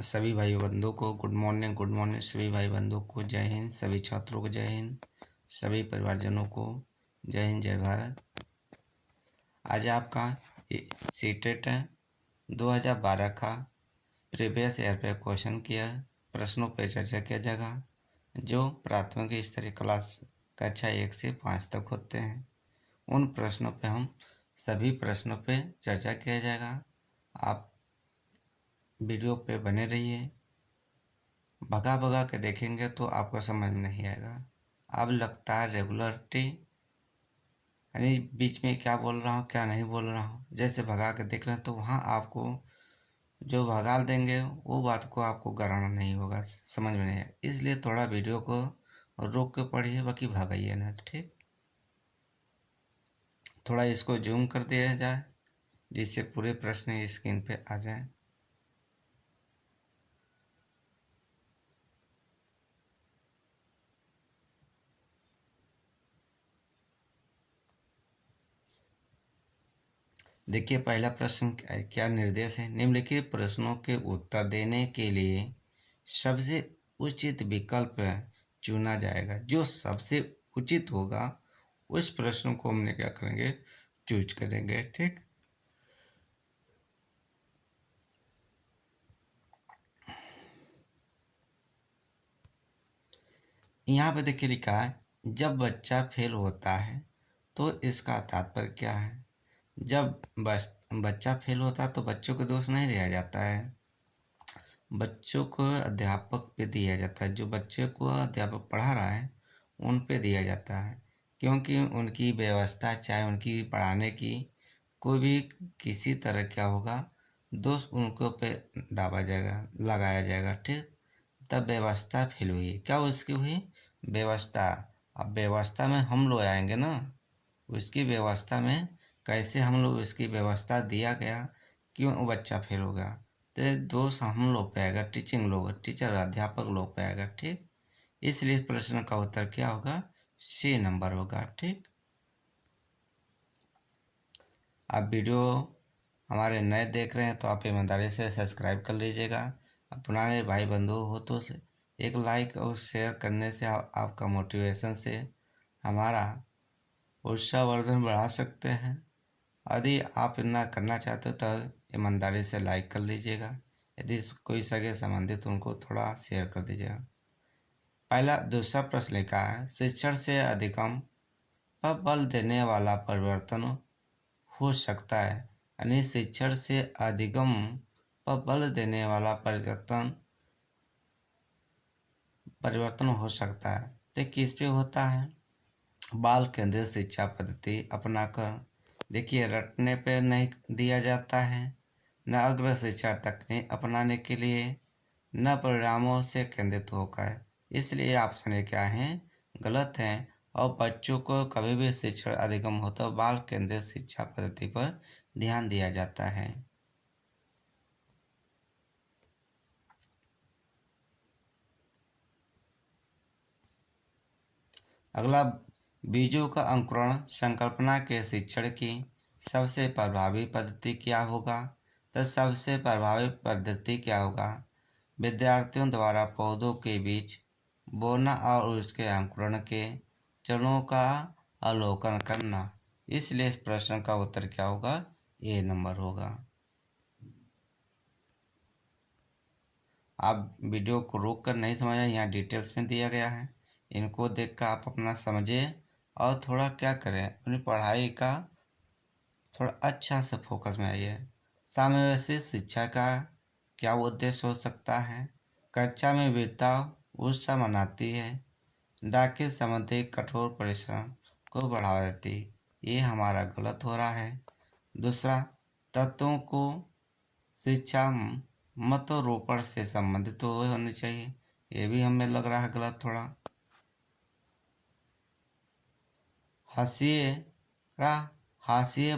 सभी भाई बंधुओं को गुड मॉर्निंग सभी भाई बंधुओं को जय हिंद, सभी छात्रों को जय हिंद, सभी परिवारजनों को जय हिंद, जय भारत। आज आपका सीटेट 2012 का प्रीवियस ईयर पे क्वेश्चन किया प्रश्नों पे चर्चा किया जाएगा, जो प्राथमिक स्तरीय क्लास कक्षा 1 से 5 तक होते हैं। उन प्रश्नों पे हम सभी प्रश्नों पे चर्चा किया जाएगा। आप वीडियो पे बने रहिए। भगा भगा के देखेंगे तो आपको समझ में नहीं आएगा। अब लगता है रेगुलरिटी, यानी बीच में क्या बोल रहा हूँ क्या नहीं बोल रहा हूँ, जैसे भगा के देख रहे हैं तो वहाँ आपको जो भगा देंगे वो बात को आपको गराना नहीं होगा, समझ में नहीं आएगा। इसलिए थोड़ा वीडियो को रोक के पढ़िए, बाकी भगाइए ना, ठीक। थोड़ा इसको जूम कर दिया जाए जिससे पूरे प्रश्न स्क्रीन पे आ जाए। देखिए, पहला प्रश्न क्या निर्देश है। निम्नलिखित प्रश्नों के उत्तर देने के लिए सबसे उचित विकल्प चुना जाएगा। जो सबसे उचित होगा उस प्रश्न को हमने क्या करेंगे, चूज करेंगे, ठीक। यहाँ पे देखिए लिखा है, जब बच्चा फेल होता है तो इसका तात्पर्य क्या है। जब बच्चा फेल होता है तो बच्चों को दोष नहीं दिया जाता है, बच्चों को अध्यापक पे दिया जाता है। जो बच्चे को अध्यापक पढ़ा रहा है उन पे दिया जाता है, क्योंकि उनकी व्यवस्था, चाहे उनकी पढ़ाने की कोई भी किसी तरह क्या होगा, दोष उनको पे दावा जाएगा, लगाया जाएगा, ठीक। तब व्यवस्था फेल हुई, क्या उसकी हुई व्यवस्था। अब व्यवस्था में हम लोग आएंगे ना, उसकी व्यवस्था में कैसे हम लोग उसकी व्यवस्था दिया गया, क्यों बच्चा फेल हो गया, तो दोष हम लोग पे आएगा, टीचर अध्यापक लोग पे आएगा, ठीक। इसलिए प्रश्न का उत्तर क्या होगा, सी नंबर होगा, ठीक। आप वीडियो हमारे नए देख रहे हैं तो आप ईमानदारी से सब्सक्राइब कर लीजिएगा। अब पुराने भाई बंधु हो तो एक लाइक और शेयर करने से आपका मोटिवेशन से हमारा उत्साहवर्धन बढ़ा सकते हैं। यदि आप इतना करना चाहते हो तो ईमानदारी से लाइक कर लीजिएगा। यदि कोई सगे संबंधित उनको थोड़ा शेयर कर दीजिएगा। दूसरा प्रश्न लिखा है, शिक्षण से अधिगम पर बल देने वाला परिवर्तन हो सकता है। यानी शिक्षण से अधिगम पर बल देने वाला परिवर्तन हो सकता है। तो किस पे होता है, बाल केंद्रित शिक्षा पद्धति अपनाकर। देखिए, रटने पे नहीं दिया जाता है, न अग्र शिक्षा तकनीक अपनाने के लिए, न परिणामों से केंद्रित होकर। इसलिए ऑप्शन क्या है, गलत है। और बच्चों को कभी भी शिक्षण अधिगम हो तो बाल केंद्रित शिक्षा पद्धति पर ध्यान दिया जाता है। अगला, बीजों का अंकुरण संकल्पना के शिक्षण की सबसे प्रभावी पद्धति क्या होगा। तो सबसे प्रभावी पद्धति क्या होगा, विद्यार्थियों द्वारा पौधों के बीच बोना और उसके अंकुरण के चरणों का अवलोकन करना। इसलिए इस प्रश्न का उत्तर क्या होगा, ए नंबर होगा। आप वीडियो को रोक कर नहीं समझा, यहाँ डिटेल्स में दिया गया है, इनको देखकर आप अपना समझिए और थोड़ा क्या करें, अपनी पढ़ाई का थोड़ा अच्छा से फोकस में आइए। सामवेशी शिक्षा का क्या उद्देश्य हो सकता है, कक्षा में विद्या उत्साह मनाती है, डाकित संबंधी कठोर परिश्रम को बढ़ावा देती। ये हमारा गलत हो रहा है। दूसरा, तत्वों को शिक्षा मतोरोपण से संबंधित होनी चाहिए, ये भी हमें लग रहा है गलत थोड़ा। हाशिए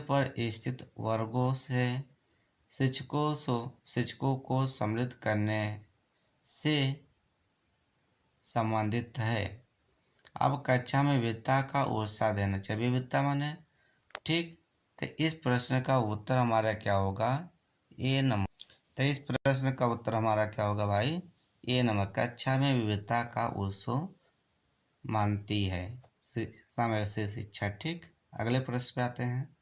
पर स्थित वर्गों से शिक्षकों को सम्मिलित करने से संबंधित है। अब कक्षा में विविधता का उत्साह देना चाहिए, विविधता माने, ठीक। तो इस प्रश्न का उत्तर हमारा क्या होगा, ए नंबर। तो इस प्रश्न का उत्तर हमारा क्या होगा भाई? ए नंबर। कक्षा में विविधता का उत्सव मानती है समय से शिक्षा। ठीक, अगले प्रश्न पे आते हैं।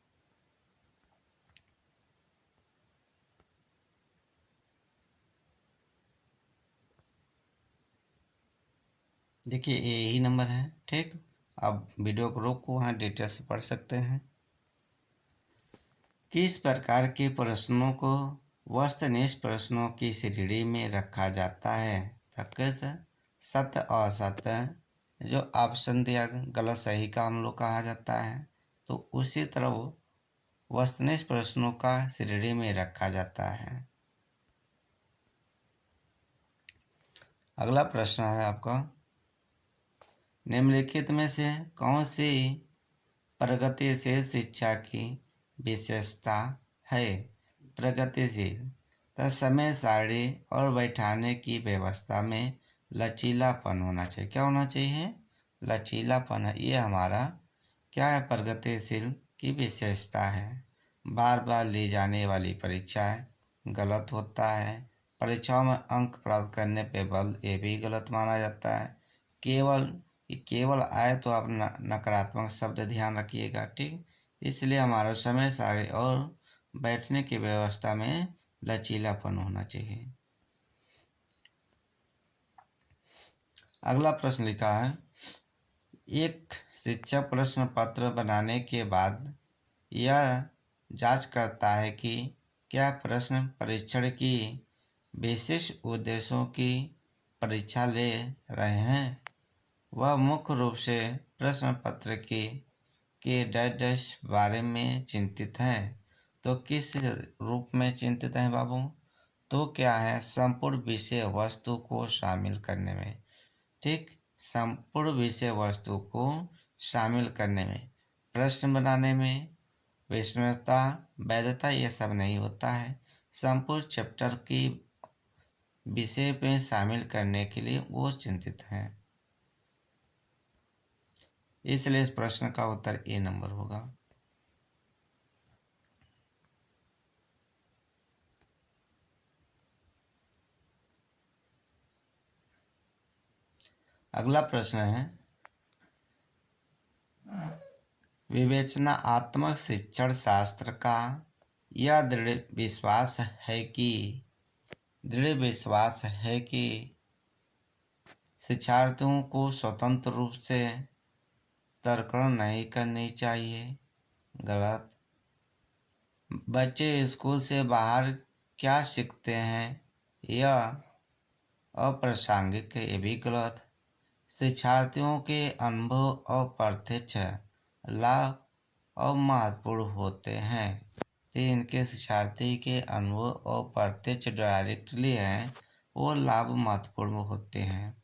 देखिए यही नंबर है। ठीक, अब वीडियो को रोको, वहाँ डिटेल से पढ़ सकते हैं। किस प्रकार के प्रश्नों को वस्तुनिष्ठ प्रश्नों की श्रेणी में रखा जाता है? सत्य असत्य, जो ऑप्शन दिया गलत सही का हम लोग कहा जाता है, तो उसी तरह वस्तुनिष्ठ प्रश्नों का श्रेणी में रखा जाता है। अगला प्रश्न है आपका, निम्नलिखित में से कौन सी प्रगतिशील शिक्षा की विशेषता है? प्रगतिशील तो समय सारणी और बैठाने की व्यवस्था में लचीलापन होना चाहिए। क्या होना चाहिए? लचीलापन है। ये हमारा क्या है? प्रगतिशील की विशेषता है। बार बार ली जाने वाली परीक्षाएं गलत होता है। परीक्षाओं में अंक प्राप्त करने पे बल, ये भी गलत माना जाता है। केवल आए तो आप नकारात्मक शब्द ध्यान रखिएगा। ठीक, इसलिए हमारा समय सारणी और बैठने की व्यवस्था में लचीलापन होना चाहिए। अगला प्रश्न लिखा है, एक शिक्षक प्रश्न पत्र बनाने के बाद यह जांच करता है कि क्या प्रश्न परीक्षण की विशिष्ट उद्देश्यों की परीक्षा ले रहे हैं। वह मुख्य रूप से प्रश्न पत्र के डैश बारे में चिंतित है। तो किस रूप में चिंतित है बाबू? तो क्या है? संपूर्ण विषय वस्तु को शामिल करने में। ठीक, संपूर्ण विषय वस्तु को शामिल करने में, प्रश्न बनाने में विश्वसनीयता, वैधता, ये सब नहीं होता है। संपूर्ण चैप्टर की विषय में शामिल करने के लिए वो चिंतित हैं। इसलिए इस प्रश्न का उत्तर ए नंबर होगा। अगला प्रश्न है, विवेचनात्मक शिक्षण शास्त्र का यह दृढ़ विश्वास है कि शिक्षार्थियों को स्वतंत्र रूप से तर्कण नहीं करनी चाहिए। गलत। बच्चे स्कूल से बाहर क्या सीखते हैं, यह अप्रासंगिक है। ये भी गलत। शिक्षार्थियों के अनुभव अप्रत्यक्ष लाभ और महत्वपूर्ण होते हैं। तो इनके शिक्षार्थी के अनुभव अप्रत्यक्ष डायरेक्टली हैं, वो लाभ महत्वपूर्ण होते हैं।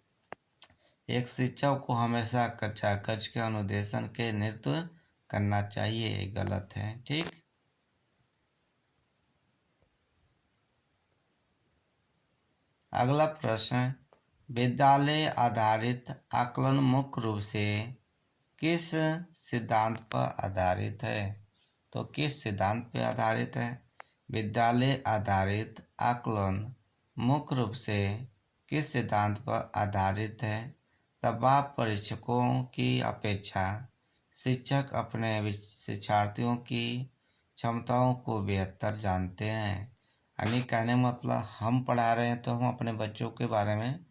एक शिक्षक को हमेशा कक्षा कक्ष के अनुदेशन के नेतृत्व करना चाहिए, ये गलत है। ठीक, अगला प्रश्न, विद्यालय आधारित आकलन मुख्य रूप से किस सिद्धांत पर आधारित है? तो किस सिद्धांत पर आधारित है? विद्यालय आधारित आकलन मुख्य रूप से किस सिद्धांत पर आधारित है? दबाव परीक्षकों की अपेक्षा शिक्षक अपने शिक्षार्थियों की क्षमताओं को बेहतर जानते हैं। यानी कहने मतलब हम पढ़ा रहे हैं तो हम अपने बच्चों के बारे में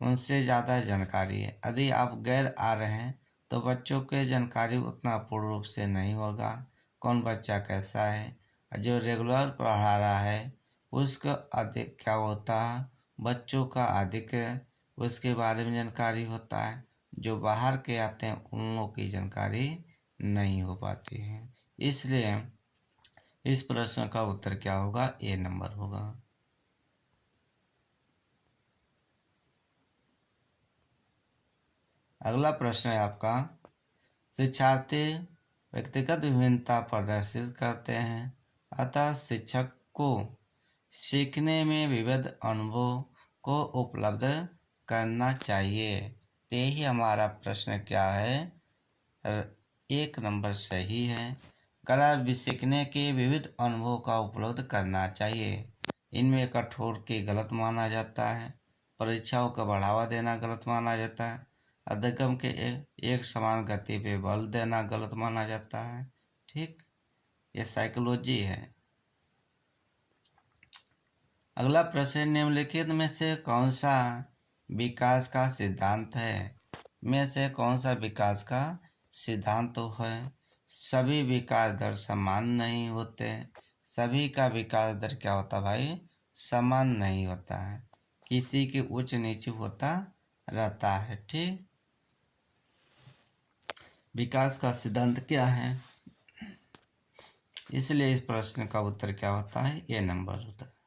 उनसे ज़्यादा जानकारी है। यदि आप गैर आ रहे हैं तो बच्चों के जानकारी उतना पूर्ण रूप से नहीं होगा। कौन बच्चा कैसा है, जो रेगुलर पढ़ा रहा है उसका अधिक क्या होता है, बच्चों का अधिक उसके बारे में जानकारी होता है। जो बाहर के आते हैं उन लोगों की जानकारी नहीं हो पाती है। इसलिए इस प्रश्न का उत्तर क्या होगा? ए नंबर होगा। अगला प्रश्न है आपका, शिक्षार्थी व्यक्तिगत विभिन्नता प्रदर्शित करते हैं, अतः शिक्षक को सीखने में विविध अनुभव को उपलब्ध करना चाहिए। तो यही हमारा प्रश्न क्या है? एक नंबर सही है। कला सीखने के विविध अनुभव का उपलब्ध करना चाहिए। इनमें कठोर के गलत माना जाता है। परीक्षाओं का बढ़ावा देना गलत माना जाता है। अधिगम के एक समान गति पे बल देना गलत माना जाता है। ठीक, ये साइकोलॉजी है। अगला प्रश्न, निम्नलिखित में से कौन सा विकास का सिद्धांत है? में से कौन सा विकास का सिद्धांत तो है? सभी विकास दर समान नहीं होते। सभी का विकास दर क्या होता है भाई? समान नहीं होता है। किसी के उच्च नीचे होता रहता है। ठीक, विकास का सिद्धांत क्या है? इसलिए इस प्रश्न का उत्तर क्या होता है? ए नंबर होता है।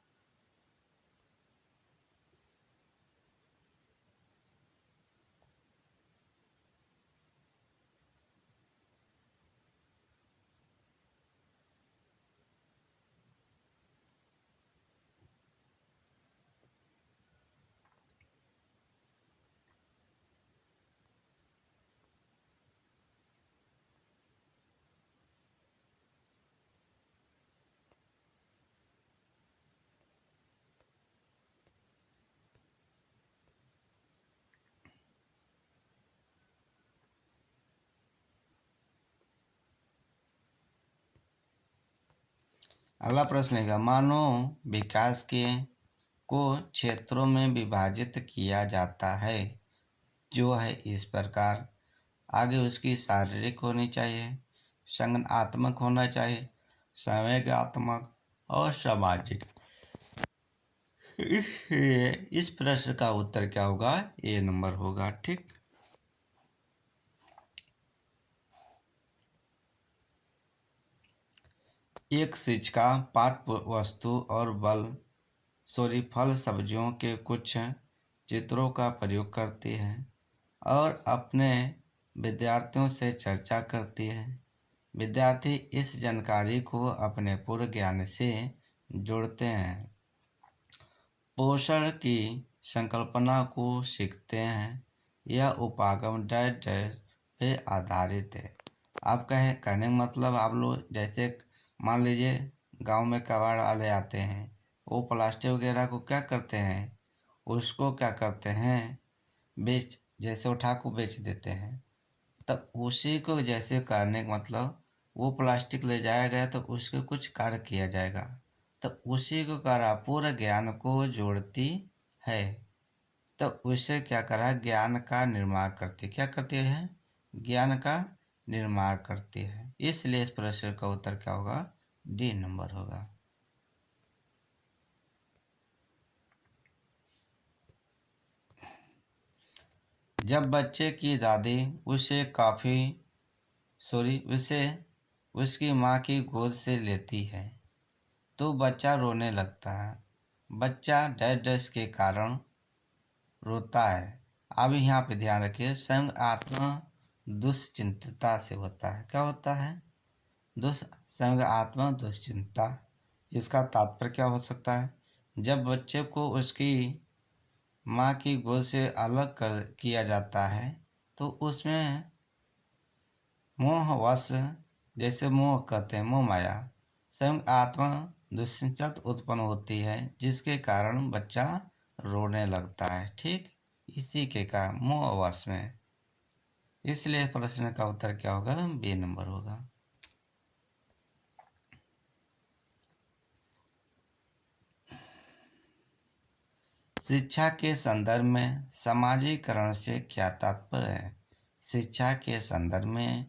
अगला प्रश्न है, मानो विकास के को क्षेत्रों में विभाजित किया जाता है, जो है इस प्रकार। आगे उसकी शारीरिक होनी चाहिए, संज्ञानात्मक होना चाहिए, संवेगात्मक और सामाजिक। इस प्रश्न का उत्तर क्या होगा? ए नंबर होगा। ठीक, एक शिक्षिका पाठ्य वस्तु और फल सब्जियों के कुछ चित्रों का प्रयोग करती है और अपने विद्यार्थियों से चर्चा करती है। विद्यार्थी इस जानकारी को अपने पूर्व ज्ञान से जोड़ते हैं, पोषण की संकल्पना को सीखते हैं। यह उपागम डैश डैश पे आधारित है। आप कहने का मतलब, आप लोग जैसे मान लीजिए गांव में कबाड़ वाले आते हैं, वो प्लास्टिक वगैरह को क्या करते हैं, उसको क्या करते हैं, जैसे उठा को बेच देते हैं। तब उसी को जैसे करने का मतलब, वो प्लास्टिक ले जाया गया तो उसके कुछ कार्य किया जाएगा, तो उसी को करा पूरा ज्ञान को जोड़ती है। तो उससे क्या करा, ज्ञान का निर्माण करती, क्या करती है? ज्ञान का निर्माण करती है। इसलिए इस प्रश्न का उत्तर क्या होगा? डी नंबर होगा। जब बच्चे की दादी उसे उसकी माँ की गोद से लेती है तो बच्चा रोने लगता है। बच्चा डैश डैश के कारण रोता है। अब यहाँ पे ध्यान रखिए, संग आत्मा दुश्चिंतता से होता है। क्या होता है? संग आत्मा दुश्चिंता। इसका तात्पर्य क्या हो सकता है? जब बच्चे को उसकी माँ की गोद से अलग कर किया जाता है तो उसमें मोहवश, जैसे मोह कहते हैं, मोह माया, स्वयं आत्मा दुश्चिंता उत्पन्न होती है, जिसके कारण बच्चा रोने लगता है। ठीक, इसी के कारण मोहवश में। इसलिए प्रश्न का उत्तर क्या होगा? बी नंबर होगा। शिक्षा के संदर्भ में समाजीकरण से क्या तात्पर्य है? शिक्षा के संदर्भ में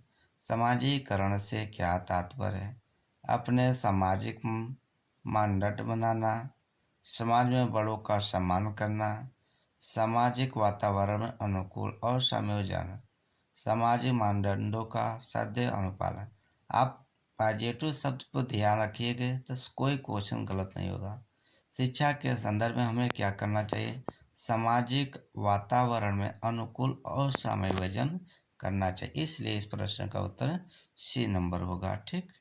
समाजीकरण से क्या तात्पर्य है? अपने सामाजिक मानदंड बनाना, समाज में बड़ों का सम्मान करना, सामाजिक वातावरण में अनुकूल और संयोजन, सामाजिक मानदंडों का सदैव अनुपालन। आप पॉजिटिव शब्द को ध्यान रखिएगा तो कोई क्वेश्चन गलत नहीं होगा। शिक्षा के संदर्भ में हमें क्या करना चाहिए? सामाजिक वातावरण में अनुकूल और समायोजन करना चाहिए। इसलिए इस प्रश्न का उत्तर सी नंबर होगा। ठीक,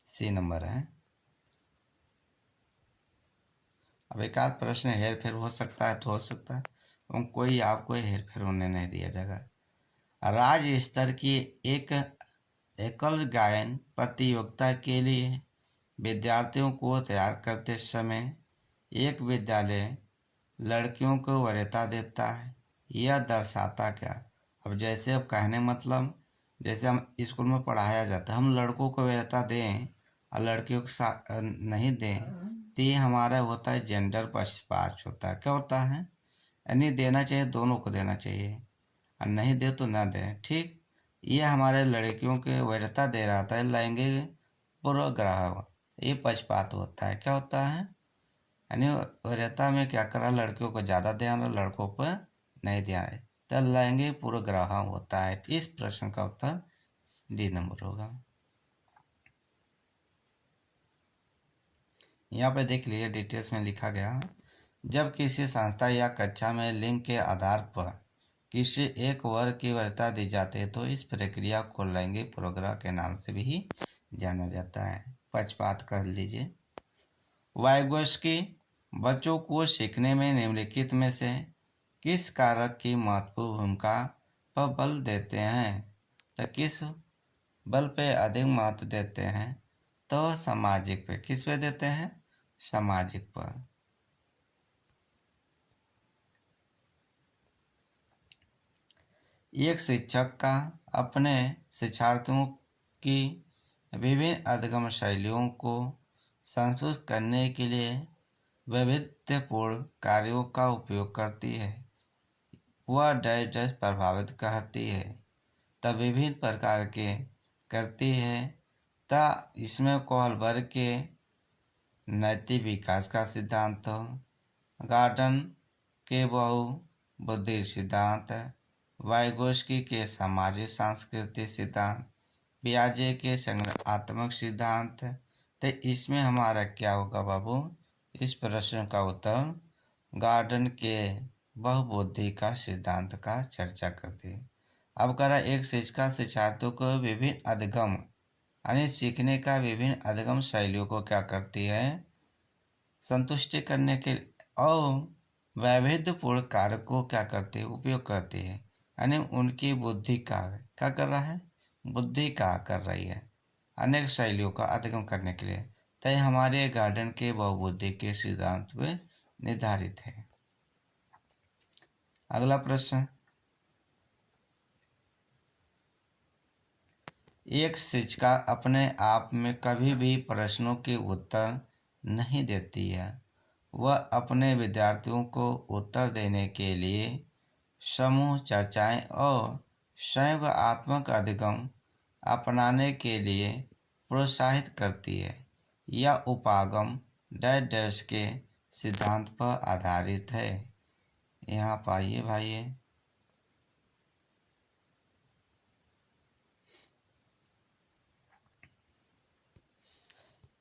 सी नंबर है। अब एक आध प्रश्न हेर फेर हो सकता है तो हो सकता है, कोई आपको हेर फेर होने नहीं दिया जाएगा। राज्य स्तर की एक एकल गायन प्रतियोगिता के लिए विद्यार्थियों को तैयार करते समय एक विद्यालय लड़कियों को वरीयता देता है, यह दर्शाता क्या? अब जैसे अब कहने मतलब जैसे हम स्कूल में पढ़ाया जाता है, हम लड़कों को वरीयता दें और लड़कियों के साथ नहीं दें, तो ये हमारा होता है जेंडर पक्षपात होता है। क्या होता है? यानी देना चाहिए, दोनों को देना चाहिए, और नहीं दे तो ना दें। ठीक, ये हमारे लड़कियों के वरीयता दे रहा था लैंगिक पूर्वाग्रह, ये पक्षपात होता है। क्या होता है? यानी वरीयता में क्या करा, लड़कियों को ज़्यादा ध्यान और लड़कों पर नहीं ध्यान है, तो लैंगिक पूर्वाग्रह होता है। इस प्रश्न का उत्तर डी नंबर होगा। यहाँ पे देख लीजिए, डिटेल्स में लिखा गया, जब किसी संस्था या कक्षा में लिंग के आधार पर किसी एक वर्ग की वरीयता दी जाती है तो इस प्रक्रिया को लैंगिक पूर्वाग्रह के नाम से भी जाना जाता है। पक्षपात कर लीजिए। वाइगोस्की बच्चों को सीखने में निम्नलिखित में से किस कारक की महत्वपूर्ण भूमिका पर बल देते हैं? तो किस बल पे अधिक महत्व देते हैं? तो सामाजिक पे। किस पे देते हैं? सामाजिक पर। एक शिक्षक का अपने शिक्षार्थियों की विभिन्न अधिगम शैलियों को संतुष्ट करने के लिए वैविध्यपूर्ण कार्यों का उपयोग करती है। वह डैश डैश प्रभावित करती है, तब विभिन्न प्रकार के करती है, ता इसमें कोहलबर्ग के नैतिक विकास का सिद्धांत, गार्डन के बहुबुद्धि सिद्धांत, वाइगोस्की के सामाजिक सांस्कृतिक सिद्धांत, पियाजे के संज्ञानात्मक सिद्धांत। तो इसमें हमारा क्या होगा बाबू? इस प्रश्न का उत्तर गार्डन के बहुबुद्धि का सिद्धांत का चर्चा करते हैं। अब करा, एक शिक्षिका शिक्षार्थियों को विभिन्न अधिगम यानी सीखने का विभिन्न अधिगम शैलियों को क्या करती है? संतुष्टि करने के और वैविध्यपूर्ण कार्य को क्या करती है? उपयोग करती है। यानी उनकी बुद्धि का क्या कर रहा है? बुद्धि का कर रही है अनेक शैलियों का अधिगम करने के लिए। तय हमारे गार्डन के बहुबुद्धि के सिद्धांत में निर्धारित है। अगला प्रश्न, एक शिक्षिका अपने आप में कभी भी प्रश्नों के उत्तर नहीं देती है। वह अपने विद्यार्थियों को उत्तर देने के लिए समूह चर्चाएं और संयोगात्मक अधिगम अपनाने के लिए प्रोत्साहित करती है। यह उपागम डैश डैश के सिद्धांत पर आधारित है। यहाँ पाइए भाई,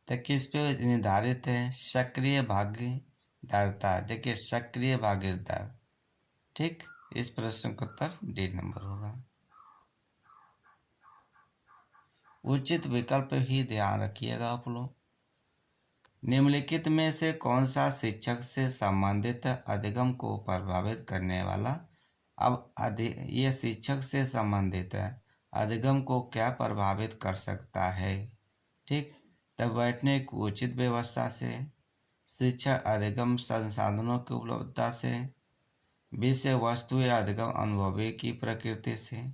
तो किस पे निर्धारित है? सक्रिय भागीदारता। देखिए, सक्रिय भागीदार। ठीक, इस प्रश्न का उत्तर डी नंबर होगा। उचित विकल्प ही ध्यान रखिएगा आप लोग। निम्नलिखित में से कौन सा शिक्षक से संबंधित अधिगम को प्रभावित करने वाला? अब ये शिक्षक से संबंधित है, अधिगम को क्या प्रभावित कर सकता है? ठीक, तब बैठने की उचित व्यवस्था से, शिक्षा अधिगम संसाधनों की उपलब्धता से, विषय वस्तु या अधिगम अनुभवी की प्रकृति से,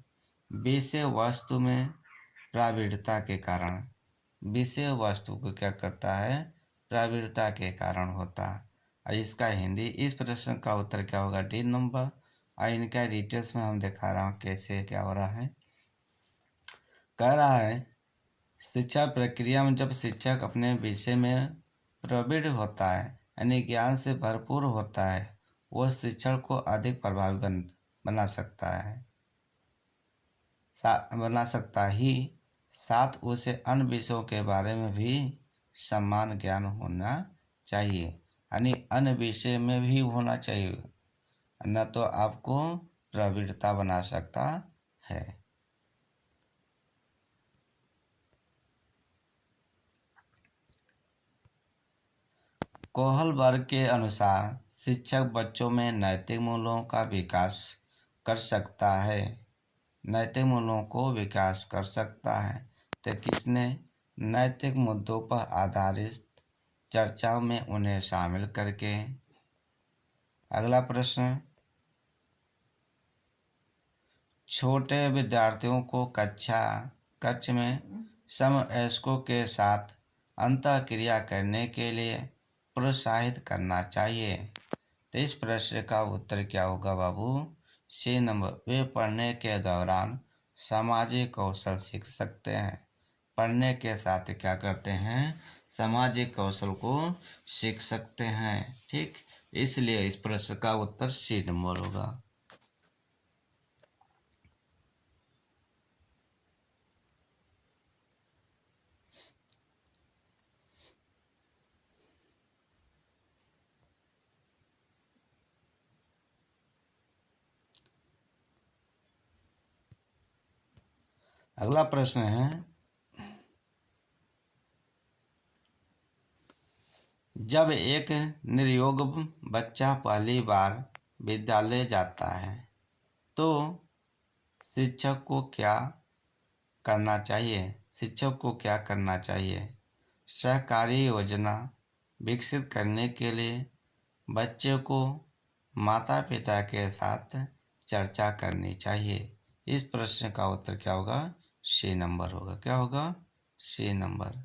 विषय वस्तु में प्रावीण्यता के कारण। विषय वस्तु को क्या करता है? प्रावीण्यता के कारण होता है। और इसका हिंदी, इस प्रश्न का उत्तर क्या होगा? D number. और इनका डिटेल्स में हम दिखा रहा हूँ कैसे क्या हो रहा है। कह रहा है, शिक्षा प्रक्रिया में जब शिक्षक अपने विषय में प्रवीण होता है यानी ज्ञान से भरपूर होता है, वो शिक्षण को अधिक प्रभावी बना सकता है। ही साथ उसे अन्य विषयों के बारे में भी समान ज्ञान होना चाहिए। यानी अन्य विषय में भी होना चाहिए, न तो आपको प्रवीणता बना सकता है। कोहलबर्ग के अनुसार शिक्षक बच्चों में नैतिक मूल्यों का विकास कर सकता है। नैतिक मूल्यों को विकास कर सकता है। तो किसने नैतिक मुद्दों पर आधारित चर्चाओं में उन्हें शामिल करके। अगला प्रश्न, छोटे विद्यार्थियों को कक्ष में समवयस्कों के साथ अंतःक्रिया करने के लिए प्रोत्साहित करना चाहिए। तो इस प्रश्न का उत्तर क्या होगा बाबू? सी नंबर। वे पढ़ने के दौरान सामाजिक कौशल सीख सकते हैं। पढ़ने के साथ क्या करते हैं? सामाजिक कौशल को सीख सकते हैं। ठीक, इसलिए इस प्रश्न का उत्तर सी नंबर होगा। अगला प्रश्न है, जब एक निरयोग बच्चा पहली बार विद्यालय जाता है तो शिक्षक को क्या करना चाहिए? शिक्षक को क्या करना चाहिए? सहकारी योजना विकसित करने के लिए बच्चे को माता पिता के साथ चर्चा करनी चाहिए। इस प्रश्न का उत्तर क्या होगा? सी नंबर होगा। क्या होगा? C number.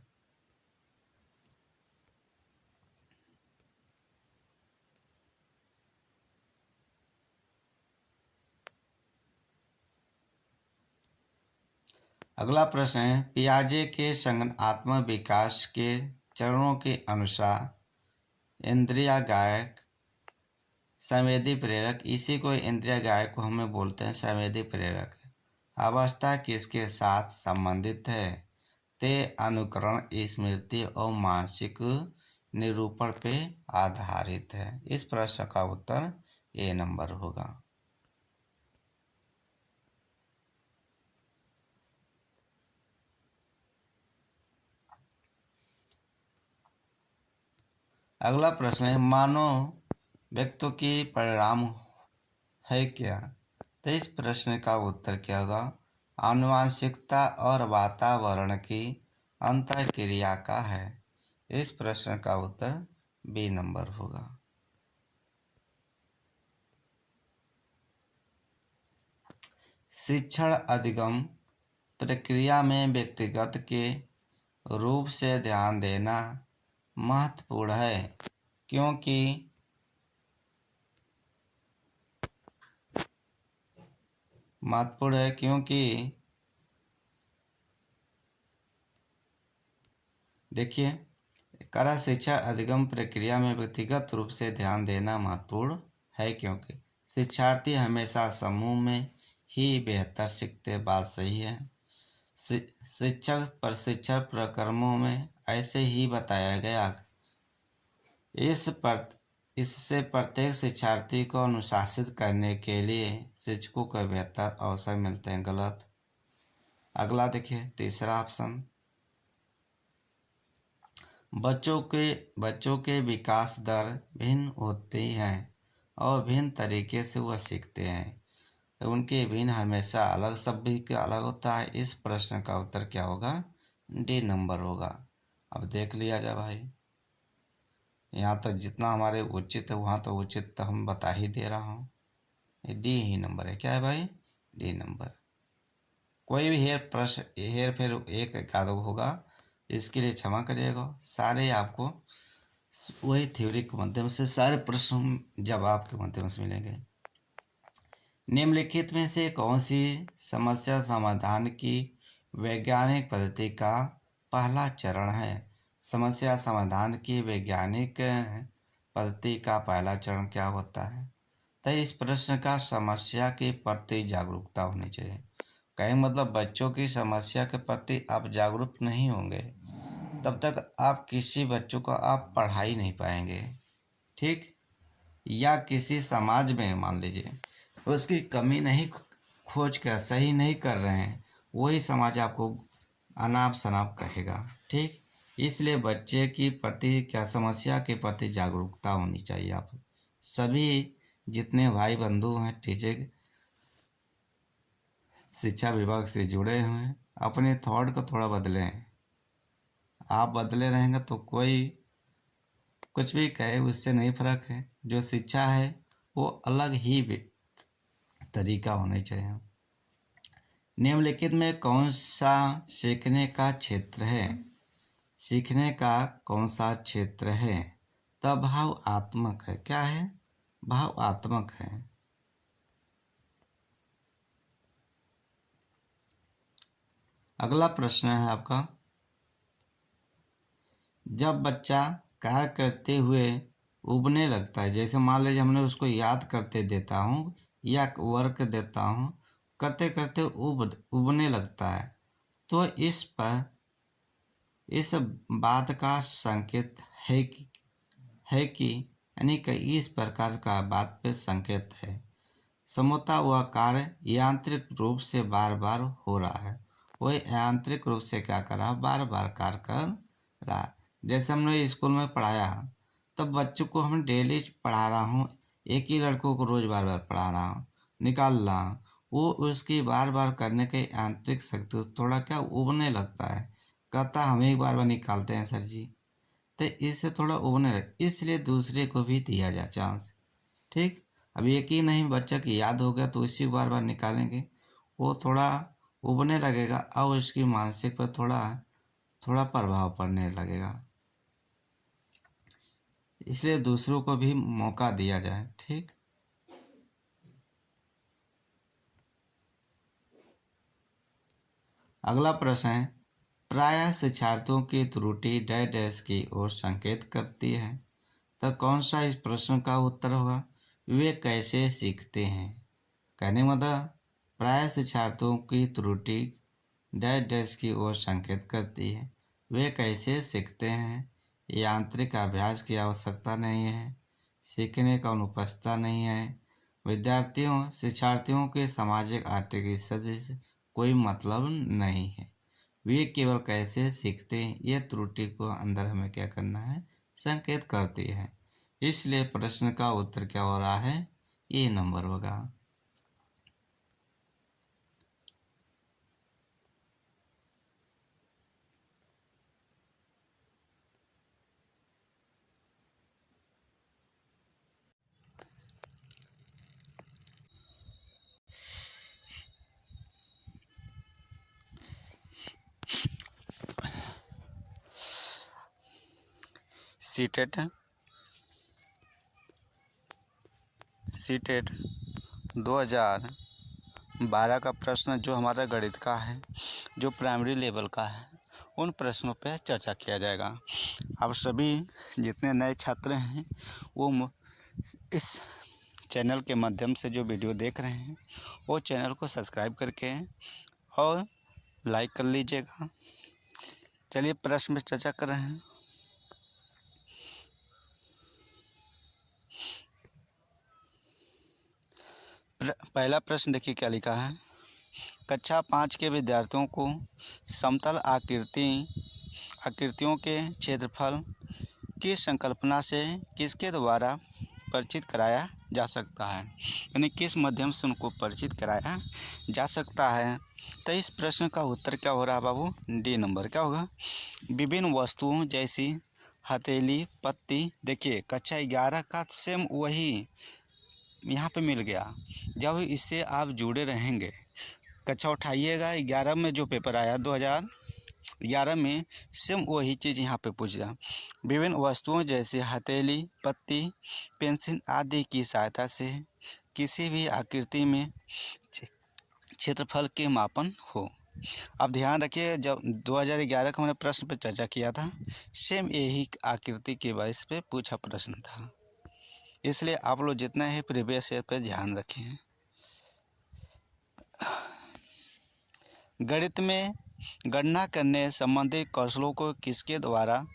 अगला प्रश्न है, पियाजे के संज्ञानात्मक विकास के चरणों के अनुसार इंद्रियागायक संवेदी प्रेरक, इसी को इंद्रियागायक को हमें बोलते हैं संवेदी प्रेरक, अवस्था किसके साथ संबंधित है? ते अनुकरण, स्मृति और मानसिक निरूपण पे आधारित है। इस प्रश्न का उत्तर ए नंबर होगा। अगला प्रश्न है, मानव व्यक्तित्व की परिणाम है क्या? तो इस प्रश्न का उत्तर क्या होगा? आनुवांशिकता और वातावरण की अंतःक्रिया का है। इस प्रश्न का उत्तर बी नंबर होगा। शिक्षण अधिगम प्रक्रिया में व्यक्तिगत के रूप से ध्यान देना महत्वपूर्ण है, क्योंकि देखिए, करा शिक्षा अधिगम प्रक्रिया में व्यक्तिगत रूप से ध्यान देना महत्वपूर्ण है, क्योंकि शिक्षार्थी हमेशा समूह में ही बेहतर सीखते। बात सही है। शिक्षक प्रशिक्षण कार्यक्रमों में ऐसे ही बताया गया। इससे प्रत्येक शिक्षार्थी को अनुशासित करने के लिए शिक्षकों को बेहतर अवसर मिलते हैं। गलत। अगला देखिए, तीसरा ऑप्शन, बच्चों के विकास दर भिन्न होती हैं और भिन्न तरीके से वह सीखते हैं। तो उनके भिन्न हमेशा अलग, सभी के अलग होता है। इस प्रश्न का उत्तर क्या होगा? डी नंबर होगा। अब देख लिया जाए भाई, यहाँ तक जितना हमारे उचित है वहाँ तो उचित तो हम बता ही दे रहा हूँ। डी ही नंबर है। क्या है भाई? D number. कोई भी हेर फेर एक आधा होगा, इसके लिए क्षमा करिएगा। सारे आपको वही थ्योरी के माध्यम से सारे प्रश्न जवाब के माध्यम से मिलेंगे। निम्नलिखित में से कौन सी समस्या समाधान की वैज्ञानिक पद्धति का पहला चरण है? समस्या समाधान की वैज्ञानिक पद्धति का पहला चरण क्या होता है? तो इस प्रश्न का समस्या के प्रति जागरूकता होनी चाहिए। कहीं मतलब बच्चों की समस्या के प्रति आप जागरूक नहीं होंगे तब तक आप किसी बच्चों को आप पढ़ा ही नहीं पाएंगे। ठीक, या किसी समाज में मान लीजिए उसकी कमी नहीं खोज कर सही नहीं कर रहे हैं, वही समाज आपको अनाप शनाप कहेगा। ठीक, इसलिए बच्चे की प्रति क्या समस्या के प्रति जागरूकता होनी चाहिए। आप सभी जितने भाई बंधु हैं, ठीक है, शिक्षा विभाग से जुड़े हुए हैं, अपने थॉट को थोड़ा बदलें। आप बदले रहेंगे तो कोई कुछ भी कहे उससे नहीं फर्क है। जो शिक्षा है वो अलग ही तरीका होना चाहिए। निम्नलिखित में कौन सा सीखने का क्षेत्र है? सीखने का कौन सा क्षेत्र है? तब भावात्मक है। क्या है? भावात्मक है। अगला प्रश्न है आपका, जब बच्चा कार्य करते हुए उबने लगता है, जैसे मान लीजिए हमने उसको याद करते देता हूँ या वर्क देता हूँ, करते करते उबने लगता है, तो इस बात का संकेत है कि यानी कि इस प्रकार का बात पे संकेत है। समूहतः वह कार्य यांत्रिक रूप से बार बार हो रहा है। वह यांत्रिक रूप से क्या कर रहा है? बार बार कार्य कर रहा है। जैसे हमने स्कूल में पढ़ाया, तब बच्चों को हम डेली पढ़ा रहा हूँ, एक ही लड़कों को रोज बार बार पढ़ा रहा हूँ, निकाल रहा हूँ, वो उसकी बार बार करने के यांत्रिक शक्ति थोड़ा क्या उबने लगता है। कहता हमें ही बार बार निकालते हैं सर जी, तो इससे थोड़ा उबने लगे, इसलिए दूसरे को भी दिया जाए चांस। ठीक, अब एक ही नहीं, बच्चा की याद हो गया तो इसी बार बार निकालेंगे, वो थोड़ा उबने लगेगा और उसकी मानसिक पर थोड़ा थोड़ा प्रभाव पड़ने लगेगा। इसलिए दूसरों को भी मौका दिया जाए। ठीक, अगला प्रश्न है, प्रायः शिक्षार्थियों की त्रुटि डैश डैश की ओर संकेत करती है। तो कौन सा इस प्रश्न का उत्तर होगा? वे कैसे सीखते हैं। कहने मतलब प्रायः शिक्षार्थियों की त्रुटि डैश डैश की ओर संकेत करती है। वे कैसे सीखते हैं? यांत्रिक अभ्यास की आवश्यकता नहीं है, सीखने का अनुपस्थिति नहीं है, शिक्षार्थियों के सामाजिक आर्थिक स्थिति से कोई मतलब नहीं है, वे केवल कैसे सीखते हैं ये त्रुटि को अंदर हमें क्या करना है? संकेत करती है। इसलिए प्रश्न का उत्तर क्या हो रहा है? ए नंबर होगा। सीटेट 2012 का प्रश्न जो हमारा गणित का है, जो प्राइमरी लेवल का है, उन प्रश्नों पर चर्चा किया जाएगा। आप सभी जितने नए छात्र हैं वो इस चैनल के माध्यम से जो वीडियो देख रहे हैं वो चैनल को सब्सक्राइब करके और लाइक कर लीजिएगा। चलिए प्रश्न में चर्चा कर रहे हैं। पहला प्रश्न देखिए क्या लिखा है, कक्षा 5 के विद्यार्थियों को समतल आकृतियों के क्षेत्रफल की संकल्पना से किसके द्वारा परिचित कराया जा सकता है, यानी किस माध्यम से उनको परिचित कराया जा सकता है। तो इस प्रश्न का उत्तर क्या हो रहा है बाबू? D number. क्या होगा? विभिन्न वस्तुओं जैसी हथेली, पत्ती। देखिए कक्षा 11 का सेम वही यहाँ पे मिल गया। जब इससे आप जुड़े रहेंगे, कक्षा उठाइएगा 11 में जो पेपर आया 2011 में, सेम वही चीज़ यहाँ पे पूछा। विभिन्न वस्तुओं जैसे हथेली, पत्ती, पेंसिल आदि की सहायता से किसी भी आकृति में क्षेत्रफल के मापन हो। अब ध्यान रखिए, जब 2011 का मैंने प्रश्न पर चर्चा किया था, सेम यही आकृति के बेस पे पूछा प्रश्न था। इसलिए आप लोग जितना है प्रीवियस ईयर पे ध्यान रखें। गणित में गणना करने संबंधी कौशलों को किसके द्वारा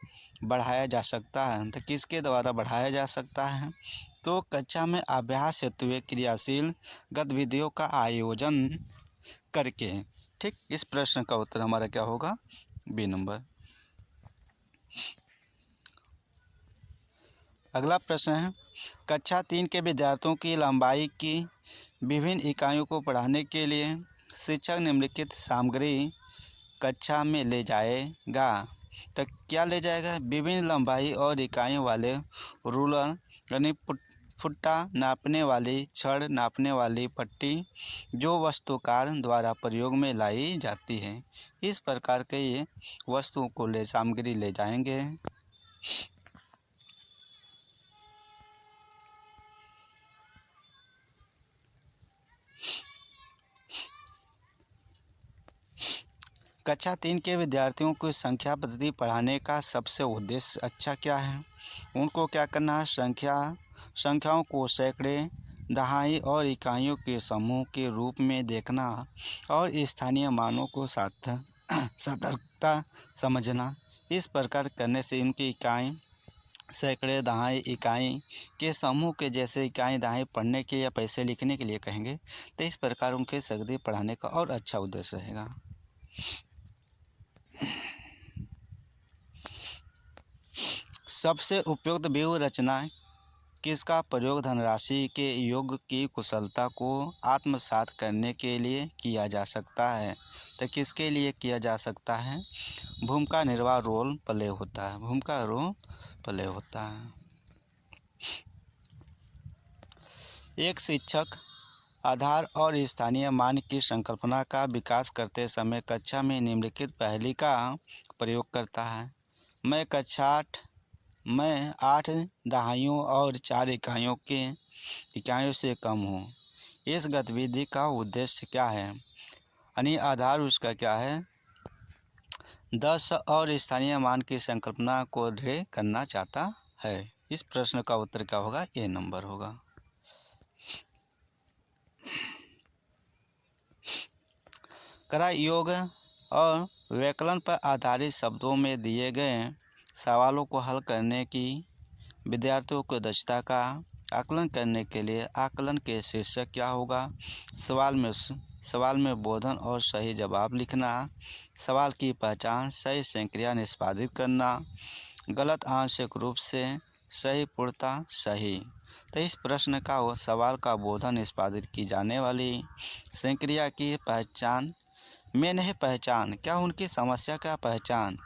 बढ़ाया जा सकता है? तो किसके द्वारा बढ़ाया जा सकता है? तो कक्षा में अभ्यास हेतु क्रियाशील गतिविधियों का आयोजन करके। ठीक, इस प्रश्न का उत्तर हमारा क्या होगा? B number. अगला प्रश्न है, कक्षा 3 के विद्यार्थियों की लंबाई की विभिन्न इकाइयों को पढ़ाने के लिए शिक्षक निम्नलिखित सामग्री कक्षा में ले जाएगा। तो क्या ले जाएगा? विभिन्न लंबाई और इकाइयों वाले रूलर यानी फुट्टा नापने वाली, छड़ नापने वाली पट्टी जो वस्तुकार द्वारा प्रयोग में लाई जाती है। इस प्रकार के ये वस्तुओं को सामग्री ले जाएंगे। कक्षा 3 के विद्यार्थियों को संख्या पद्धति पढ़ाने का सबसे उद्देश्य अच्छा क्या है? उनको क्या करना है? संख्याओं को सैकड़े, दहाई और इकाइयों के समूह के रूप में देखना और स्थानीय मानों को सतर्कता समझना। इस प्रकार करने से इनकी इकाई सैकड़े, दहाई, इकाई के समूह के जैसे इकाई दहाई पढ़ने के या पैसे लिखने के लिए कहेंगे। तो इस प्रकार उनके सगदी पढ़ाने का और अच्छा उद्देश्य रहेगा। सबसे उपयुक्त व्यूह रचना किसका प्रयोग धनराशि के योग की कुशलता को आत्मसात करने के लिए किया जा सकता है? तो किसके लिए किया जा सकता है? भूमिका निर्वाह रोल प्ले होता है। भूमिका रोल प्ले होता है। एक शिक्षक आधार और स्थानीय मान की संकल्पना का विकास करते समय कक्षा में निम्नलिखित पहली का प्रयोग करता है। मैं 8 दहाइयों और 4 इकाइयों से कम हूँ। इस गतिविधि का उद्देश्य क्या है? यानी आधार उसका क्या है? 10 और स्थानीय मान की संकल्पना को दृढ़ करना चाहता है। इस प्रश्न का उत्तर क्या होगा? ए नंबर होगा। योग और व्याकरण पर आधारित शब्दों में दिए गए सवालों को हल करने की विद्यार्थियों को दक्षता का आकलन करने के लिए आकलन के शीर्षक क्या होगा? सवाल में बोधन और सही जवाब लिखना, सवाल की पहचान, सही संक्रिया निष्पादित करना, गलत आंशिक रूप से सही, पूर्णतः सही। तो इस प्रश्न का वो सवाल का बोधन निष्पादित की जाने वाली संक्रिया की पहचान में नहीं, पहचान क्या उनकी समस्या का पहचान।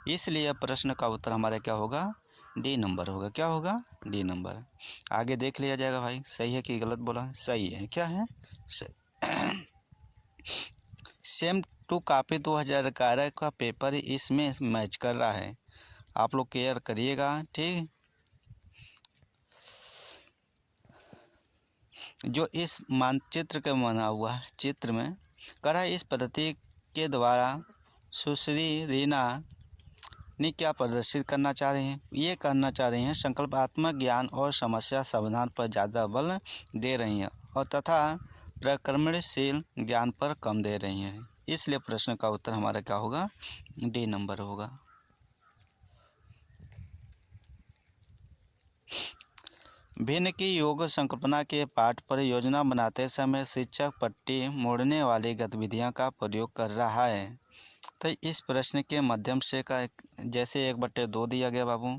इसलिए प्रश्न का उत्तर हमारा क्या होगा? डी नंबर होगा। क्या होगा? D number. आगे देख लिया जाएगा भाई सही है कि गलत बोला। सही है। क्या है? सेम टू कॉपी 2011 का पेपर इसमें मैच कर रहा है। आप लोग केयर करिएगा। ठीक, जो इस मानचित्र के बना हुआ है चित्र में करा, इस पद्धति के द्वारा सुश्री रीना ने क्या प्रदर्शित करना चाह रहे हैं? ये करना चाह रहे हैं संकल्पात्मक ज्ञान और समस्या समाधान पर ज़्यादा बल दे रही हैं और तथा प्रक्रमणशील ज्ञान पर कम दे रही हैं। इसलिए प्रश्न का उत्तर हमारा क्या होगा? डी नंबर होगा। भिन्न की योग संकल्पना के पाठ पर योजना बनाते समय शिक्षक पट्टी मोड़ने वाली गतिविधियां का प्रयोग कर रहा है। तो इस प्रश्न के माध्यम से का जैसे 1/2 दिया गया बाबू,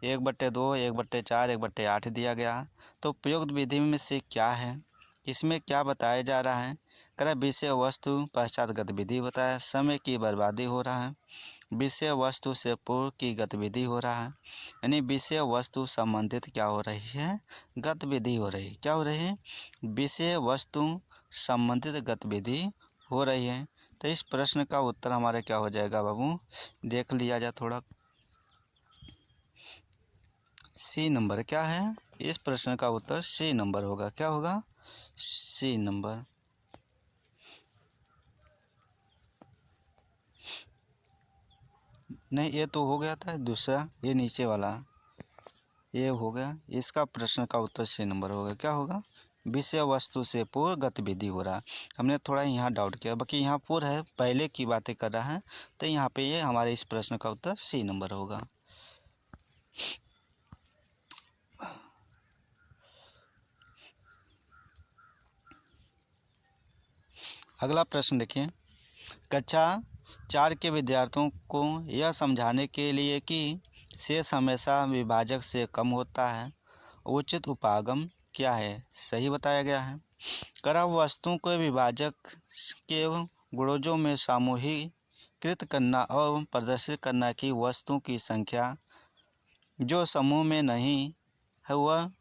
1/2, 1/4, 1/8 दिया गया। तो उपयुक्त विधि में से क्या है? इसमें क्या बताया जा रहा है? कह विषय वस्तु पश्चात गतिविधि बताया, समय की बर्बादी हो रहा है, विषय वस्तु से पूर्व की गतिविधि हो रहा है, यानी विषय वस्तु संबंधित क्या हो रही है? गतिविधि हो रही है। क्या हो रही है? विषय वस्तु संबंधित गतिविधि हो रही है। तो इस प्रश्न का उत्तर हमारा क्या हो जाएगा बाबू? देख लिया जाए थोड़ा। सी नंबर क्या है? इस प्रश्न का उत्तर सी नंबर होगा। क्या होगा? C number. नहीं, ये तो हो गया था दूसरा, ये नीचे वाला ये हो गया। इसका प्रश्न का उत्तर सी नंबर होगा। क्या होगा? विषय वस्तु से पूर्व गतिविधि हो रहा। हमने थोड़ा यहाँ डाउट किया, बाकी यहाँ पूर्व है, पहले की बातें कर रहा है। तो यहाँ पे ये हमारे इस प्रश्न का उत्तर सी नंबर होगा। अगला प्रश्न देखिए। कक्षा 4 के विद्यार्थियों को यह समझाने के लिए कि शेष हमेशा विभाजक से कम होता है, उचित उपागम क्या है? सही बताया गया है। करा वस्तुओं को विभाजक के गुणों में सामूहिकृत करना और प्रदर्शित करना कि वस्तुओं की संख्या जो समूह में नहीं है वह